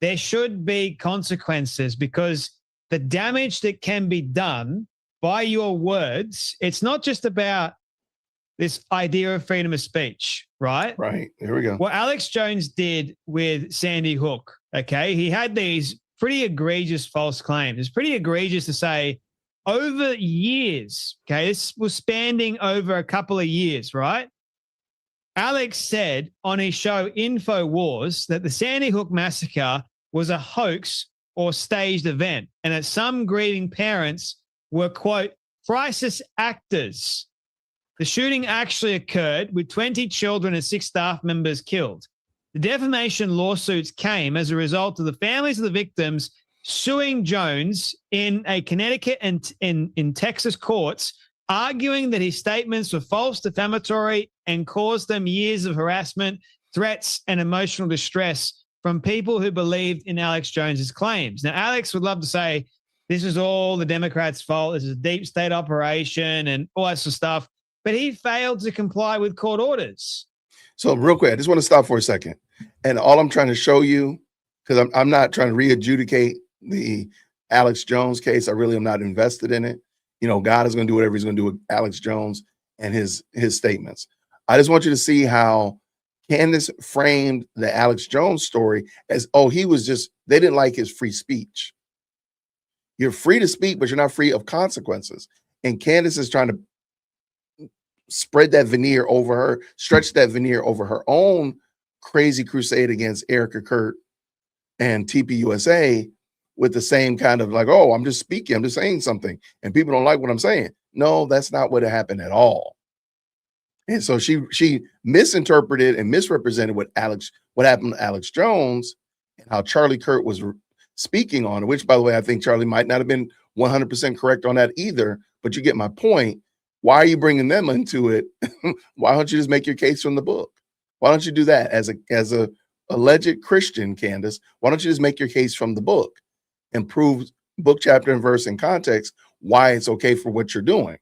there should be consequences, because the damage that can be done by your words, it's not just about this idea of freedom of speech, right? Right. Here we go. What Alex Jones did with Sandy Hook, okay, he had these pretty egregious false claims. It's pretty egregious to say over years, okay, this was spanning over a couple of years, right? Alex said on his show InfoWars that the Sandy Hook massacre was a hoax or staged event, and that some grieving parents were, quote, crisis actors. The shooting actually occurred with 20 children and 6 staff members killed. The defamation lawsuits came as a result of the families of the victims suing Jones in a Connecticut and in Texas courts, arguing that his statements were false, defamatory, and caused them years of harassment, threats, and emotional distress from people who believed in Alex Jones's claims. Now, Alex would love to say this is all the Democrats' fault, this is a deep state operation and all that sort of stuff, but he failed to comply with court orders. So real quick, I just want to stop for a second. And all I'm trying to show you, because I'm not trying to re-adjudicate the Alex Jones case. I really am not invested in it. God is going to do whatever he's going to do with Alex Jones and his statements. I just want you to see how Candace framed the Alex Jones story as, oh, they didn't like his free speech. You're free to speak, but you're not free of consequences. And Candace is trying to spread that veneer over her, stretch that veneer over her own crazy crusade against Erica Kurt and TPUSA with the same kind of like, oh, I'm just speaking, I'm just saying something, and people don't like what I'm saying. No, that's not what happened at all. And so she misinterpreted and misrepresented what happened to Alex Jones and how Charlie Kirk was speaking on it, which, by the way, I think Charlie might not have been 100% correct on that either, but you get my point. Why are you bringing them into it? Why don't you just make your case from the book? Why don't you do that as a alleged Christian, Candace? Why don't you just make your case from the book and prove book, chapter, and verse in context why it's okay for what you're doing?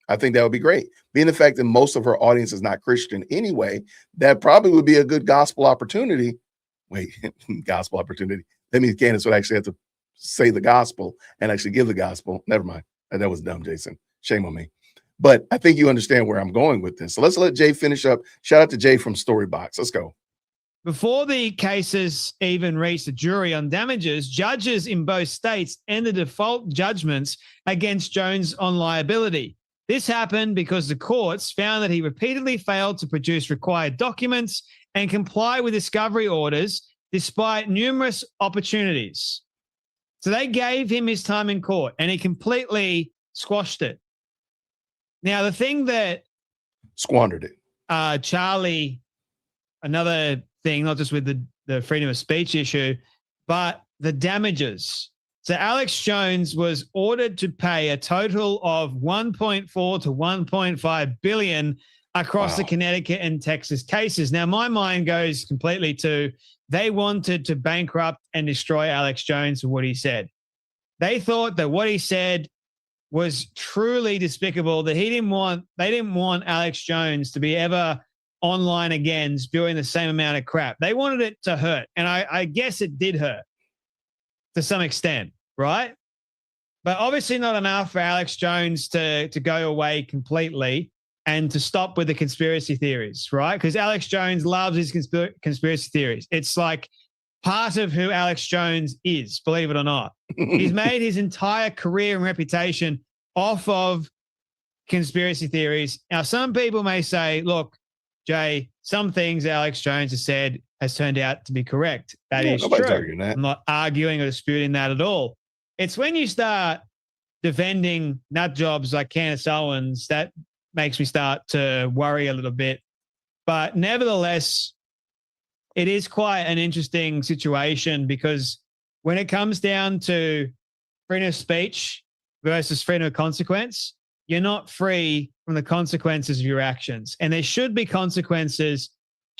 I think that would be great. Being the fact that most of her audience is not Christian anyway, that probably would be a good gospel opportunity. Wait, gospel opportunity. That means Candace would actually have to say the gospel and actually give the gospel. Never mind. That was dumb, Jason. Shame on me. But I think you understand where I'm going with this. So let's let Jay finish up. Shout out to Jay from Storybox. Let's go. Before the cases even reached the jury on damages, judges in both states ended default judgments against Jones on liability. This happened because the courts found that he repeatedly failed to produce required documents and comply with discovery orders despite numerous opportunities. So they gave him his time in court and he completely squashed it. Now, the thing that squandered it, Charlie, another thing, not just with the freedom of speech issue, but the damages. So Alex Jones was ordered to pay a total of 1.4 to 1.5 billion across the Connecticut and Texas cases. Now, my mind goes completely to they wanted to bankrupt and destroy Alex Jones for what he said. They thought that what he said was truly despicable, that they didn't want Alex Jones to be ever online again spewing the same amount of crap. They wanted it to hurt. And I guess it did hurt to some extent, right? But obviously not enough for Alex Jones to go away completely and to stop with the conspiracy theories, right? Because Alex Jones loves his conspiracy theories. It's like part of who Alex Jones is, believe it or not. He's made his entire career and reputation off of conspiracy theories. Now, some people may say, look, Jay, some things Alex Jones has said has turned out to be correct. That is true. I'm not arguing or disputing that at all. It's when you start defending nut jobs like Candace Owens that makes me start to worry a little bit. But nevertheless, it is quite an interesting situation because when it comes down to freedom of speech versus freedom of consequence, you're not free from the consequences of your actions. And there should be consequences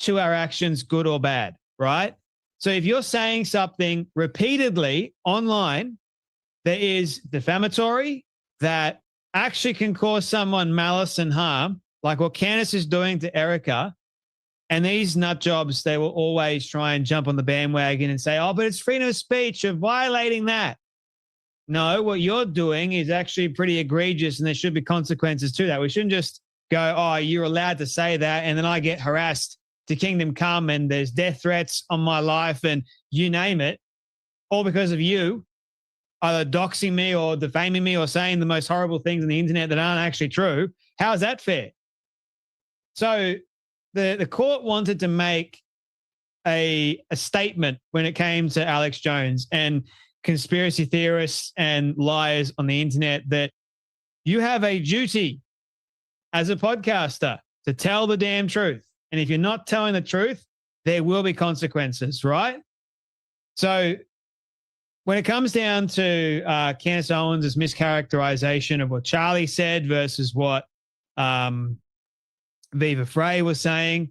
to our actions, good or bad, right? So if you're saying something repeatedly online that is defamatory, that actually can cause someone malice and harm, like what Candace is doing to Erica, and these nut jobs, they will always try and jump on the bandwagon and say, oh, but it's freedom of speech, you're violating that. No, what you're doing is actually pretty egregious and there should be consequences to that. We shouldn't just go, oh, you're allowed to say that, and then I get harassed to kingdom come and there's death threats on my life and you name it, all because of you either doxing me or defaming me or saying the most horrible things on the internet that aren't actually true. How is that fair? So the court wanted to make a statement when it came to Alex Jones and conspiracy theorists and liars on the internet that you have a duty as a podcaster to tell the damn truth. And if you're not telling the truth, there will be consequences, right? So when it comes down to Candace Owens' mischaracterization of what Charlie said versus what Viva Frey was saying,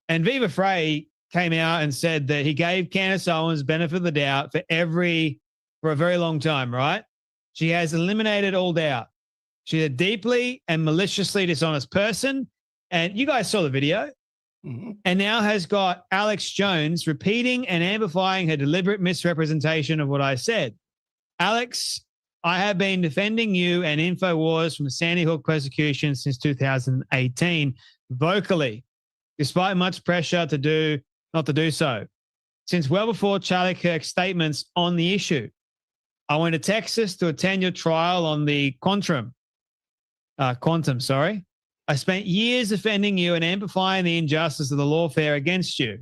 and Viva Frey came out and said that he gave Candace Owens benefit of the doubt for a very long time, right? She has eliminated all doubt. She's a deeply and maliciously dishonest person. And you guys saw the video. Mm-hmm. And now has got Alex Jones repeating and amplifying her deliberate misrepresentation of what I said. Alex, I have been defending you and InfoWars from the Sandy Hook persecution since 2018 vocally, despite much pressure not to do so. Since well before Charlie Kirk's statements on the issue, I went to Texas to attend your trial on the quantum. I spent years defending you and amplifying the injustice of the lawfare against you,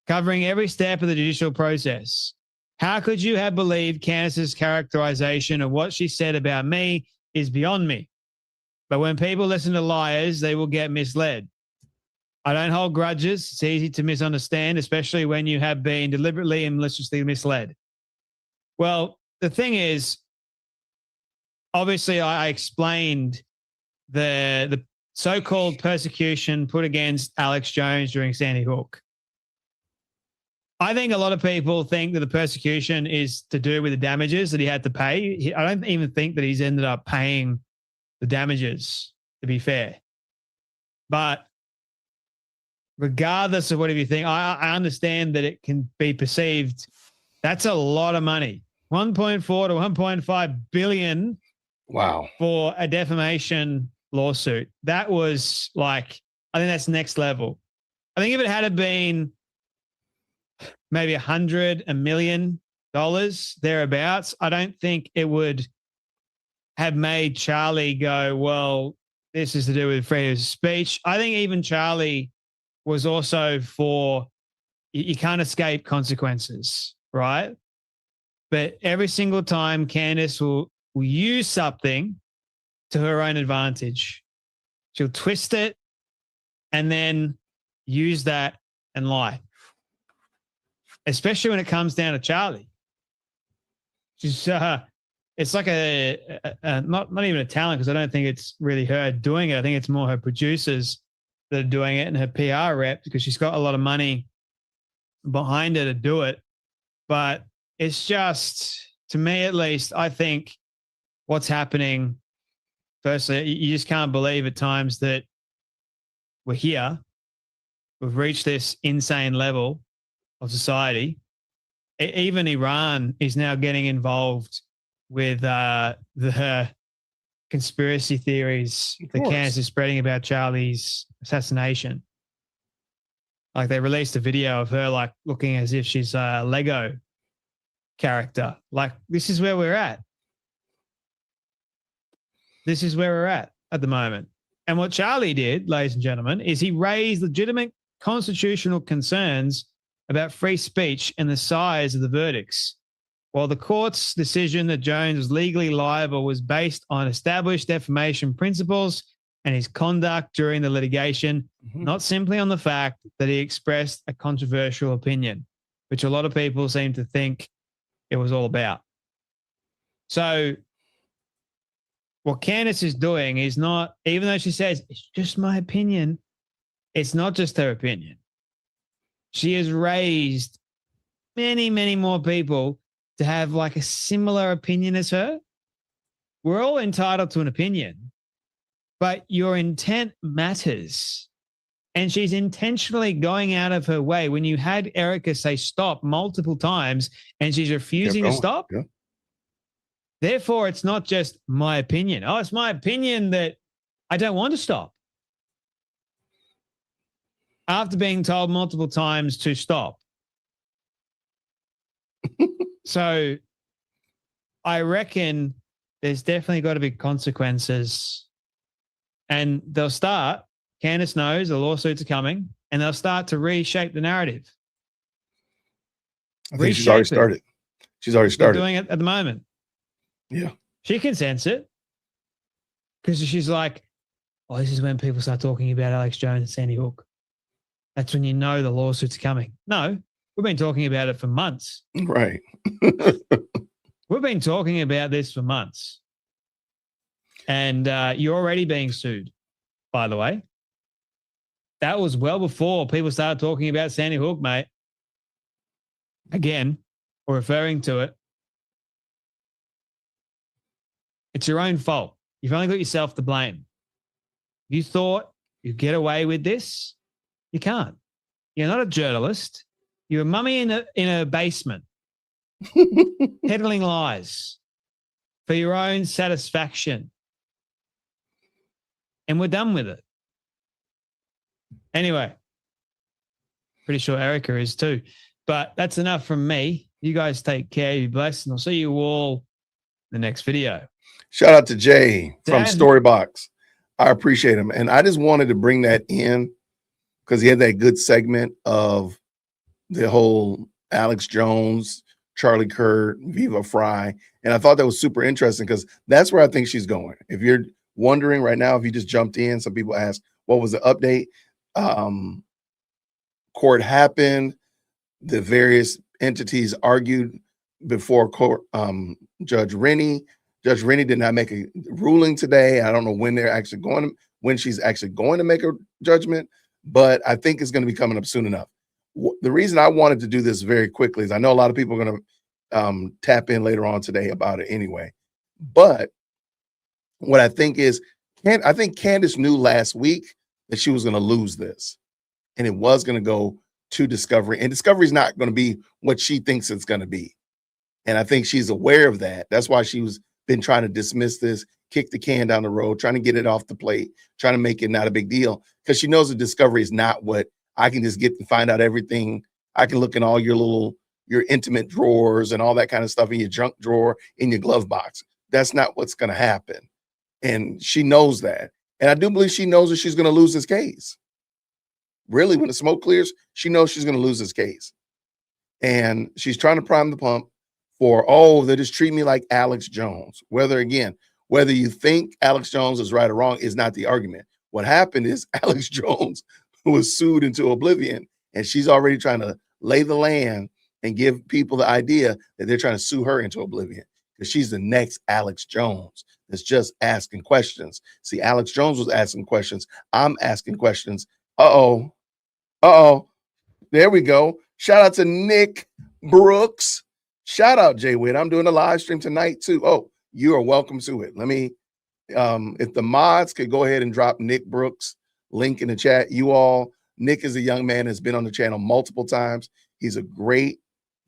covering every step of the judicial process. How could you have believed Candace's characterization of what she said about me is beyond me? But when people listen to liars, they will get misled. I don't hold grudges. It's easy to misunderstand, especially when you have been deliberately and maliciously misled. Well, the thing is, obviously, I explained the so-called persecution put against Alex Jones during Sandy Hook. I think a lot of people think that the persecution is to do with the damages that he had to pay. I don't even think that he's ended up paying the damages, to be fair. But regardless of whatever you think, I understand that it can be perceived. That's a lot of money. 1.4 to 1.5 billion. Wow. For a defamation lawsuit. That was like, I think that's next level. I think if it had been maybe $100 million thereabouts, I don't think it would have made Charlie go, well, this is to do with freedom of speech. I think even Charlie was also for, you can't escape consequences, right? But every single time Candace will use something to her own advantage. She'll twist it and then use that and lie. Especially when it comes down to Charlie. She's it's like not even a talent, because I don't think it's really her doing it. I think it's more her producers that are doing it and her PR rep, because she's got a lot of money behind her to do it. But it's just, to me at least, I think what's happening, firstly, you just can't believe at times that we're here. We've reached this insane level of society. Even Iran is now getting involved with the conspiracy theories that Candace is spreading about Charlie's assassination. Like, they released a video of her like looking as if she's a Lego character. Like, this is where we're at. This is where we're at the moment. And what Charlie did, ladies and gentlemen, is he raised legitimate constitutional concerns about free speech and the size of the verdicts. While the court's decision that Jones was legally liable was based on established defamation principles and his conduct during the litigation, not simply on the fact that he expressed a controversial opinion, which a lot of people seem to think it was all about. So what Candace is doing is not, even though she says, it's just my opinion, it's not just her opinion. She has raised many, many more people to have like a similar opinion as her. We're all entitled to an opinion, but your intent matters. And she's intentionally going out of her way. When you had Erica say stop multiple times and she's refusing to stop, therefore it's not just my opinion. Oh, it's my opinion that I don't want to stop. After being told multiple times to stop. So I reckon there's definitely got to be consequences. And they'll start, Candace knows the lawsuits are coming, and they'll start to reshape the narrative. I think she's already started. She's already started. They're doing it at the moment. Yeah. She can sense it. Because she's like, oh, this is when people start talking about Alex Jones and Sandy Hook. That's when you know the lawsuit's coming. No, we've been talking about it for months. Right. We've been talking about this for months. And you're already being sued, by the way. That was well before people started talking about Sandy Hook, mate. Again, or referring to it. It's your own fault. You've only got yourself to blame. You thought you'd get away with this. You can't. You're not a journalist. You're a mummy in a basement, peddling lies for your own satisfaction. And we're done with it. Anyway, pretty sure Erica is too. But that's enough from me. You guys take care. Be blessed. And I'll see you all in the next video. Shout out to Jay from Dad. Storybox. I appreciate him. And I just wanted to bring that in because he had that good segment of the whole Alex Jones, Charlie Kirk, Viva Fry. And I thought that was super interesting because that's where I think she's going. If you're wondering right now, if you just jumped in, some people ask, what was the update? court happened. The various entities argued before court. Judge Rennie did not make a ruling today. I don't know when when she's actually going to make a judgment, but I think it's going to be coming up soon enough. The reason I wanted to do this very quickly is I know a lot of people are going to tap in later on today about it anyway. But what I think is, I think Candace knew last week that she was going to lose this, and it was going to go to discovery, and discovery is not going to be what she thinks it's going to be. And I think she's aware of that. That's why she's been trying to dismiss this, kick the can down the road, trying to get it off the plate, trying to make it not a big deal, because she knows the discovery is not what I can just get to find out everything. I can look in all your intimate drawers and all that kind of stuff in your junk drawer, in your glove box. That's not what's going to happen. And she knows that. And I do believe she knows that she's going to lose this case. Really, when the smoke clears, she knows she's going to lose this case. And she's trying to prime the pump for, they just treat me like Alex Jones. Whether you think Alex Jones is right or wrong is not the argument. What happened is Alex Jones was sued into oblivion, and she's already trying to lay the land and give people the idea that they're trying to sue her into oblivion, because she's the next Alex Jones that's just asking questions. See, Alex Jones was asking questions. I'm asking questions. Uh-oh. There we go. Shout out to Nick Brooks. Shout out, Jay Witt. I'm doing a live stream tonight too. Oh, you are welcome to it. Let me, if the mods could go ahead and drop Nick Brooks link in the chat. Nick is a young man that's been on the channel multiple times. He's a great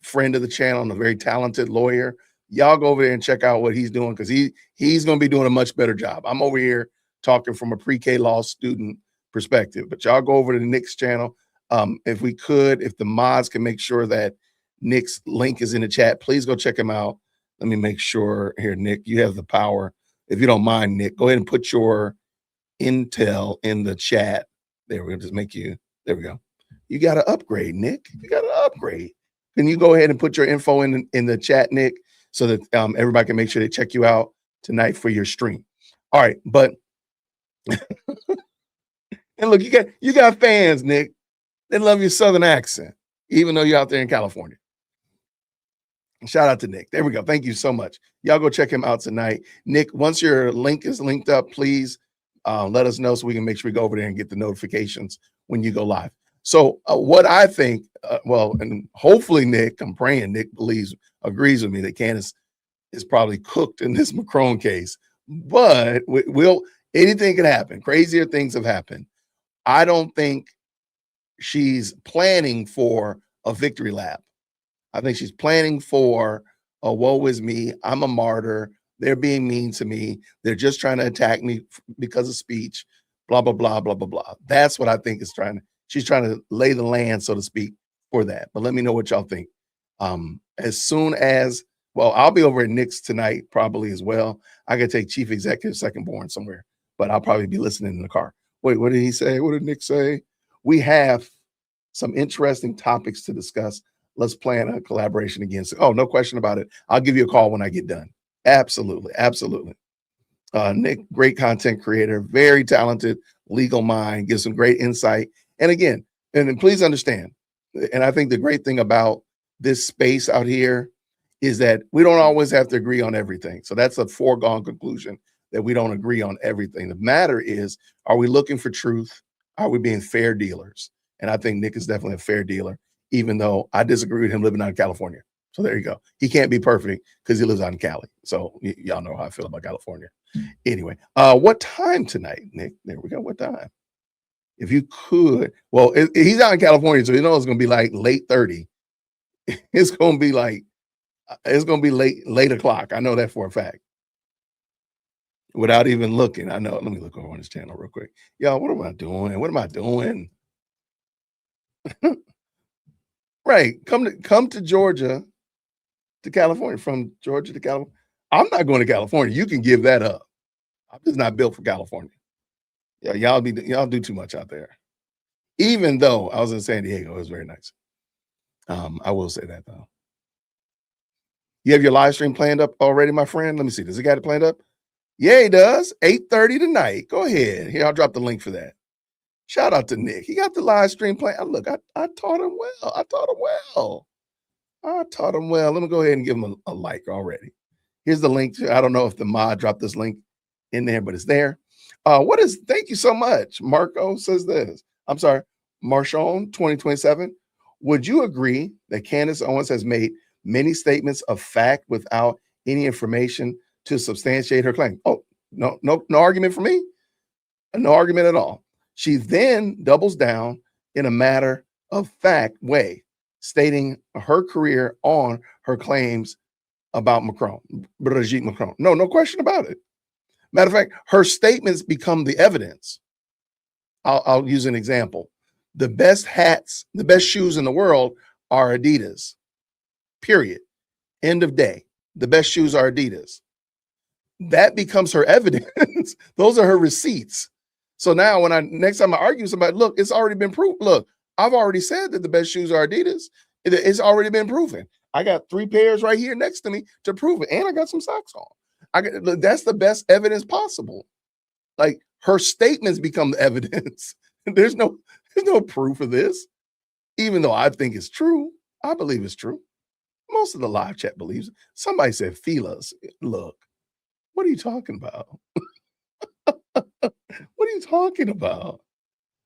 friend of the channel and a very talented lawyer. Y'all go over there and check out what he's doing, because he's going to be doing a much better job. I'm over here talking from a pre-K law student perspective, but y'all go over to Nick's channel. If the mods can make sure that Nick's link is in the chat, please go check him out. Let me make sure here, Nick, you have the power. If you don't mind, Nick, go ahead and put your intel in the chat. There, we'll just make you, there we go. You got to upgrade, Nick. You got to upgrade. Can you go ahead and put your info in the chat, Nick, so that everybody can make sure they check you out tonight for your stream. All right, but and look, you got fans, Nick. They love your Southern accent, even though you're out there in California. Shout out to Nick. There we go. Thank you so much. Y'all go check him out tonight. Nick, once your link is linked up, please let us know so we can make sure we go over there and get the notifications when you go live. So what I think, and hopefully Nick, I'm praying Nick agrees with me that Candace is probably cooked in this Macron case, but anything can happen. Crazier things have happened. I don't think she's planning for a victory lap. I think she's planning for a woe is me. I'm a martyr. They're being mean to me. They're just trying to attack me because of speech, blah, blah, blah, blah, blah, blah. That's what I think she's trying to lay the land, so to speak, for that. But let me know what y'all think. As soon as, I'll be over at Nick's tonight probably as well. I could take Chief Executive Second Born somewhere, but I'll probably be listening in the car. Wait, what did he say? What did Nick say? We have some interesting topics to discuss. Let's plan a collaboration again. So, no question about it. I'll give you a call when I get done. Absolutely. Absolutely. Nick, great content creator, very talented legal mind, gives some great insight. And again, and please understand, and I think the great thing about this space out here is that we don't always have to agree on everything. So that's a foregone conclusion that we don't agree on everything. The matter is, are we looking for truth? Are we being fair dealers? And I think Nick is definitely a fair dealer, even though I disagree with him living out in California. So there you go. He can't be perfect because he lives out in Cali. So y'all know how I feel about California. Anyway, what time tonight, Nick? There we go. What time? If you could, he's out in California, so you know it's going to be like late 30. It's going to be late o'clock. I know that for a fact. Without even looking, I know. Let me look over on his channel real quick. Y'all, what am I doing? What am I doing? Right. Come to Georgia, to California, from Georgia to California. I'm not going to California. You can give that up. I'm just not built for California. Yeah, y'all do too much out there. Even though I was in San Diego, it was very nice. I will say that though. You have your live stream planned up already, my friend? Let me see. Does it got it planned up? Yeah, he does. 8:30 tonight. Go ahead. Here, I'll drop the link for that. Shout out to Nick. He got the live stream playing. Look, I taught him well. I taught him well. Let me go ahead and give him a like already. Here's the link to, I don't know if the mod dropped this link in there, but it's there. Thank you so much. Marco says this. I'm sorry, Marchon 2027. Would you agree that Candace Owens has made many statements of fact without any information to substantiate her claim? Oh, no argument for me. No argument at all. She then doubles down in a matter of fact way, stating her career on her claims about Macron, Brigitte Macron. No question about it. Matter of fact, her statements become the evidence. I'll use an example. The best hats, the best shoes in the world are Adidas. Period. End of day. The best shoes are Adidas. That becomes her evidence. Those are her receipts. So now when next time I argue with somebody, look, it's already been proved. Look, I've already said that the best shoes are Adidas. It's already been proven. I got 3 pairs right here next to me to prove it. And I got some socks on. Look, that's the best evidence possible. Like, her statements become the evidence. There's no proof of this. Even though I think it's true, I believe it's true. Most of the live chat believes it. Somebody said, feel us. Look, what are you talking about? What are you talking about?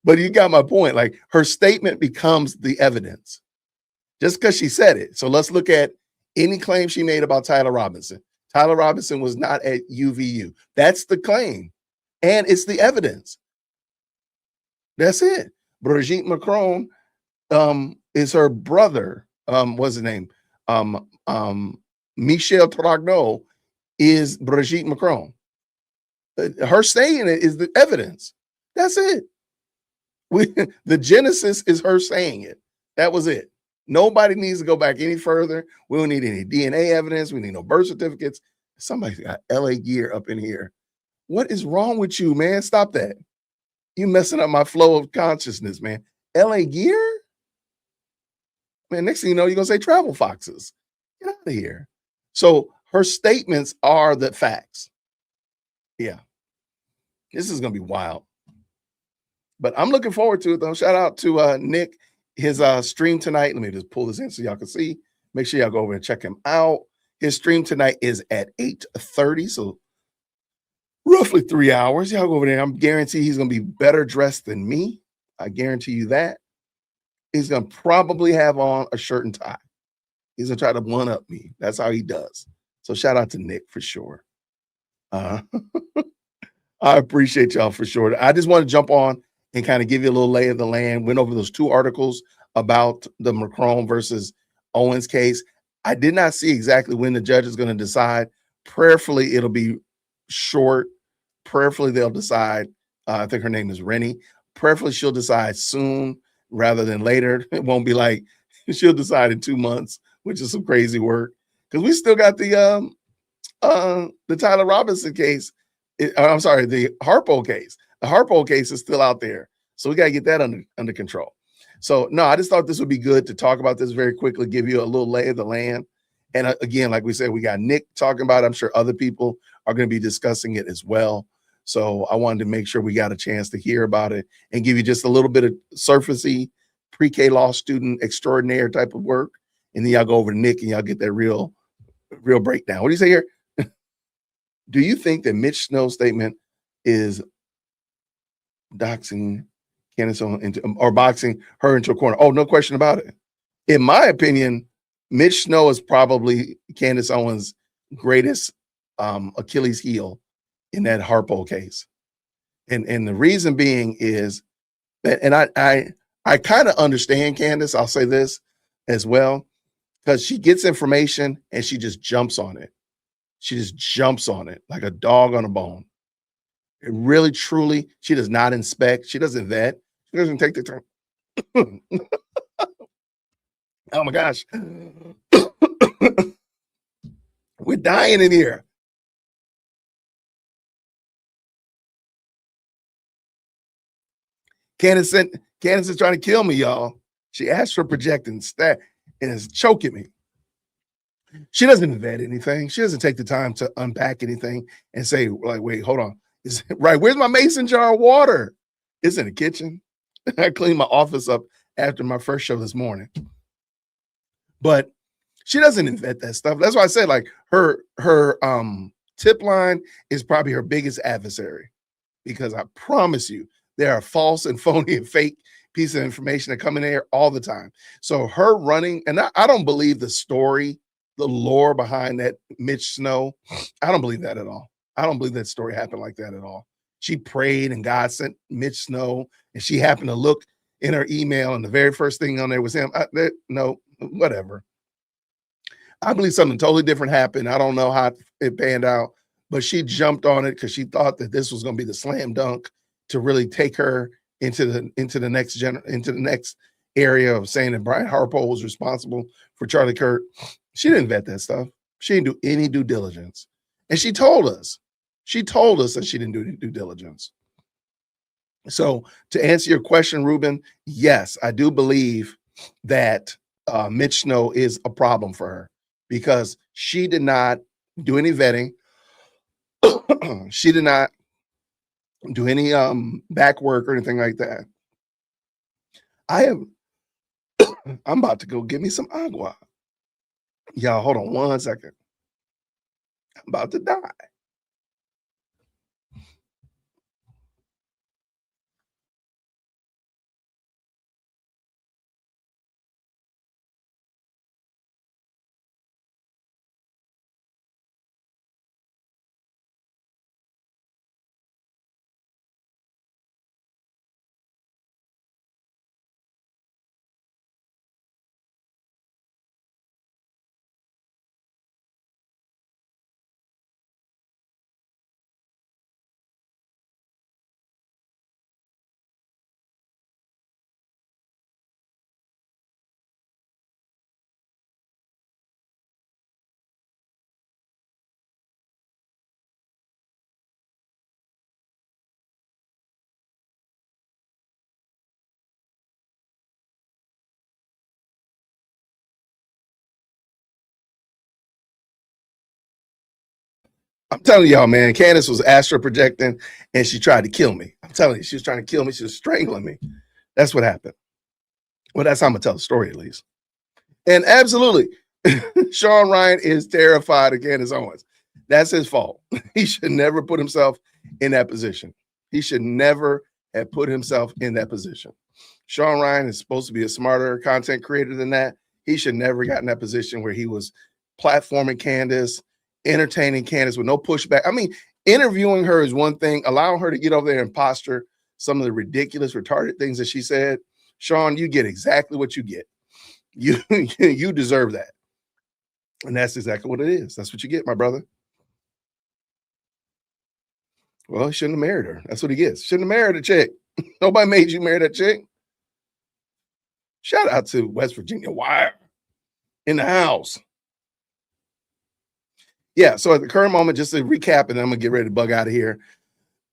But you got my point. Like, her statement becomes the evidence just because she said it. So let's look at any claim she made about Tyler Robinson. Tyler Robinson was not at UVU. That's the claim. And it's the evidence. That's it. Brigitte Macron is her brother. What's his name? Michel Trogneau is Brigitte Macron. Her saying it is the evidence. That's it. The genesis is her saying it. That was it. Nobody needs to go back any further. We don't need any DNA evidence. We need no birth certificates. Somebody's got LA gear up in here. What is wrong with you, man? Stop that. You messing up my flow of consciousness, man. LA gear? Man, next thing you know, you're going to say travel foxes. Get out of here. So her statements are the facts. Yeah. This is going to be wild. But I'm looking forward to it, though. Shout out to Nick, his stream tonight. Let me just pull this in so y'all can see. Make sure y'all go over and check him out. His stream tonight is at 8:30, so roughly 3 hours. Y'all go over there. I'm guaranteed he's going to be better dressed than me. I guarantee you that. He's going to probably have on a shirt and tie. He's going to try to one-up me. That's how he does. So shout out to Nick for sure. I appreciate y'all for sure. I just want to jump on and kind of give you a little lay of the land. Went over those 2 articles about the Macron versus Owens case. I did not see exactly when the judge is going to decide. Prayerfully, it'll be short. Prayerfully, they'll decide. I think her name is Rennie. Prayerfully, she'll decide soon rather than later. It won't be like she'll decide in 2 months, which is some crazy work. Because we still got the Tyler Robinson case. I'm sorry, the Harpo case. The Harpo case is still out there. So we got to get that under control. So, no, I just thought this would be good to talk about this very quickly, give you a little lay of the land. And again, like we said, we got Nick talking about it. I'm sure other people are going to be discussing it as well. So I wanted to make sure we got a chance to hear about it and give you just a little bit of surfacey pre-K law student extraordinaire type of work. And then y'all go over to Nick and y'all get that real breakdown. What do you say here? Do you think that Mitch Snow's statement is doxing Candace into or boxing her into a corner? Oh, no question about it. In my opinion, Mitch Snow is probably Candace Owens' greatest Achilles heel in that Harpo case. And the reason being is that, and I kind of understand Candace, I'll say this as well, because she gets information and she just jumps on it. She just jumps on it like a dog on a bone. It really, truly, she does not inspect. She doesn't vet. She doesn't take the time. Oh my gosh. We're dying in here. Candace is trying to kill me, y'all. She asked for projecting stat and is choking me. She doesn't vet anything. She doesn't take the time to unpack anything and say, like, wait, hold on. Right, where's my mason jar of water? It's in the kitchen. I cleaned my office up after my first show this morning. But she doesn't invent that stuff. That's why I said, like, her tip line is probably her biggest adversary, because I promise you there are false and phony and fake pieces of information that come in there all the time. So her running, and I don't believe the story, the lore behind that Mitch Snow. I don't believe that at all. I don't believe that story happened like that at all. She prayed and God sent Mitch Snow, and she happened to look in her email and the very first thing on there was him. No, whatever. I believe something totally different happened. I don't know how it panned out, but she jumped on it because she thought that this was going to be the slam dunk to really take her into the next area of saying that Brian Harpo was responsible for Charlie Kirk. She didn't vet that stuff. She didn't do any due diligence, and she told us that she didn't do any due diligence. So to answer your question, Ruben, yes, I do believe that Mitch Snow is a problem for her, because she did not do any vetting. She did not do any back work or anything like that. I'm about to go get me some agua. Y'all, hold on 1 second. I'm about to die. I'm telling y'all, man, Candace was astro projecting and she tried to kill me. I'm telling you, she was trying to kill me. She was strangling me. That's what happened. Well, that's how I'm going to tell the story, at least. And absolutely, Sean Ryan is terrified of Candace Owens. That's his fault. He should never put himself in that position. He should never have put himself in that position. Sean Ryan is supposed to be a smarter content creator than that. He should never got in that position where he was platforming Candace, entertaining Candace with no pushback. I mean, interviewing her is one thing. Allowing her to get over there and posture some of the ridiculous, retarded things that she said. Sean, you get exactly what you get. You deserve that. And that's exactly what it is. That's what you get, my brother. Well, he shouldn't have married her. That's what he gets. Shouldn't have married a chick. Nobody made you marry that chick. Shout out to West Virginia Wire in the house. Yeah, so at the current moment, just to recap, and I'm going to get ready to bug out of here.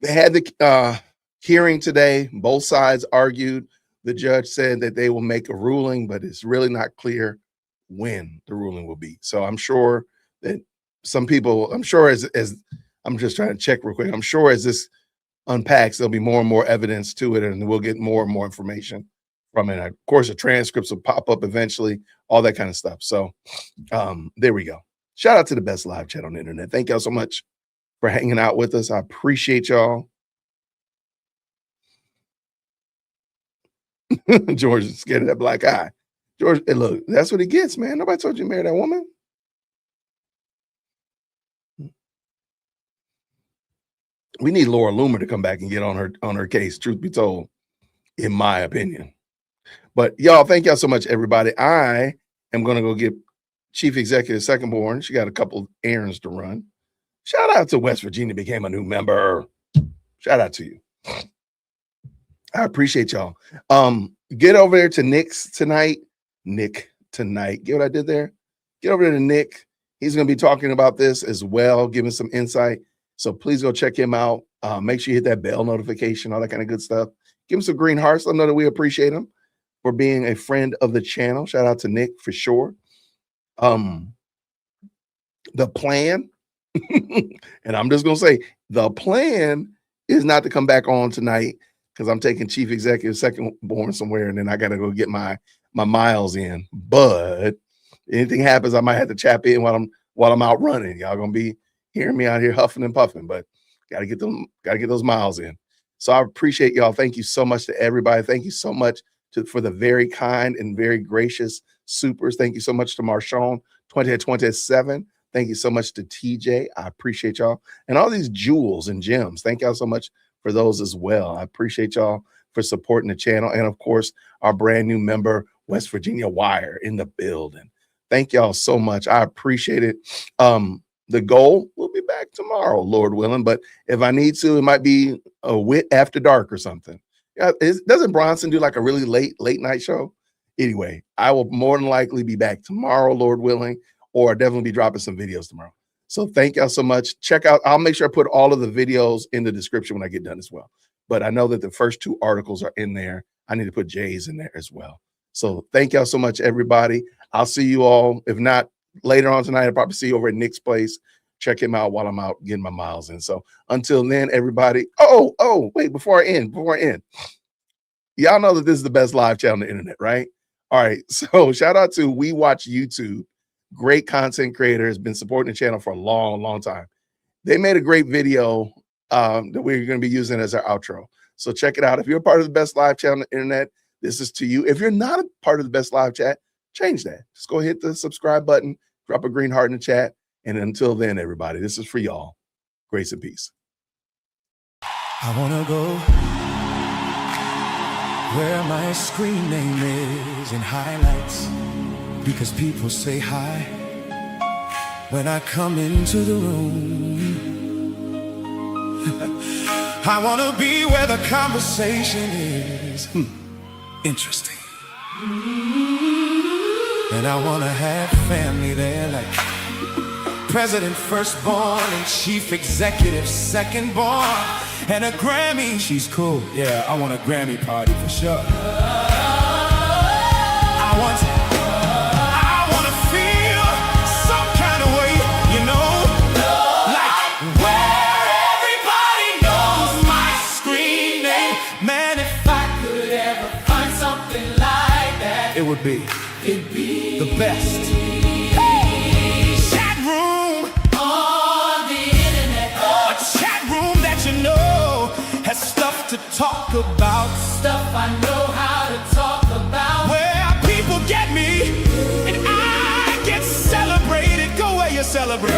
They had the hearing today. Both sides argued. The judge said that they will make a ruling, but it's really not clear when the ruling will be. So I'm sure that some people, I'm sure as I'm just trying to check real quick, I'm sure as this unpacks, there'll be more and more evidence to it, and we'll get more and more information from it. Of course, the transcripts will pop up eventually, all that kind of stuff. So there we go. Shout out to the best live chat on the internet. Thank y'all so much for hanging out with us. I appreciate y'all. George is scared of that black eye. George, hey, look, that's what he gets, man. Nobody told you to marry that woman. We need Laura Loomer to come back and get on her case, truth be told, in my opinion. But y'all, thank y'all so much, everybody. I am going to go get Chief Executive Second Born. She got a couple errands to run. Shout out to West Virginia, became a new member. Shout out to you. I appreciate y'all. Get over there to Nick's tonight. Nick tonight. Get what I did there? Get over there to Nick. He's going to be talking about this as well, giving some insight. So please go check him out. Make sure you hit that bell notification, all that kind of good stuff. Give him some green hearts. Let him know that we appreciate him for being a friend of the channel. Shout out to Nick for sure. The plan, and I'm just going to say, the plan is not to come back on tonight because I'm taking chief executive second born somewhere, and then I got to go get my miles in. But anything happens, I might have to chap in while I'm out running. Y'all gonna be hearing me out here huffing and puffing, but got to get those miles in. So I appreciate y'all. Thank you so much to everybody. Thank you so much for the very kind and very gracious supers. Thank you so much to Marshawn 2027. Thank you so much to TJ. I appreciate y'all. And all these jewels and gems. Thank y'all so much for those as well. I appreciate y'all for supporting the channel. And of course, our brand new member, West Virginia Wire, in the building. Thank y'all so much. I appreciate it. The goal, we'll be back tomorrow, Lord willing. But if I need to, it might be a wit after dark or something. Yeah, doesn't Bronson do like a really late night show? Anyway, I will more than likely be back tomorrow, Lord willing, or definitely be dropping some videos tomorrow. So thank y'all so much. Check out, I'll make sure I put all of the videos in the description when I get done as well. But I know that the first 2 articles are in there. I need to put Jay's in there as well. So thank y'all so much, everybody. I'll see you all. If not later on tonight, I'll probably see you over at Nick's place. Check him out while I'm out getting my miles in. So until then, everybody. Oh, wait, before I end, y'all know that this is the best live channel on the internet, right? All right. So shout out to We Watch YouTube. Great content creator, has been supporting the channel for a long time. They made a great video that we're going to be using as our outro. So check it out. If you're a part of the best live channel on the internet, this is to you. If you're not a part of the best live chat, change that. Just go hit the subscribe button, drop a green heart in the chat. And until then, everybody, this is for y'all. Grace and peace. I wanna go where my screen name is in highlights, because people say hi when I come into the room. I wanna be where the conversation is interesting. And I wanna have family there, like President firstborn and chief executive secondborn, and a Grammy. She's cool, yeah, I want a Grammy party for sure. I wanna feel some kind of way, you know, like where everybody knows my screen name. Man, if I could ever find something like that, it'd be the best. Chat room on the internet, a chat room that you know has stuff to talk about, stuff I know how to talk about, where people get me and I get celebrated. Go where you celebrate.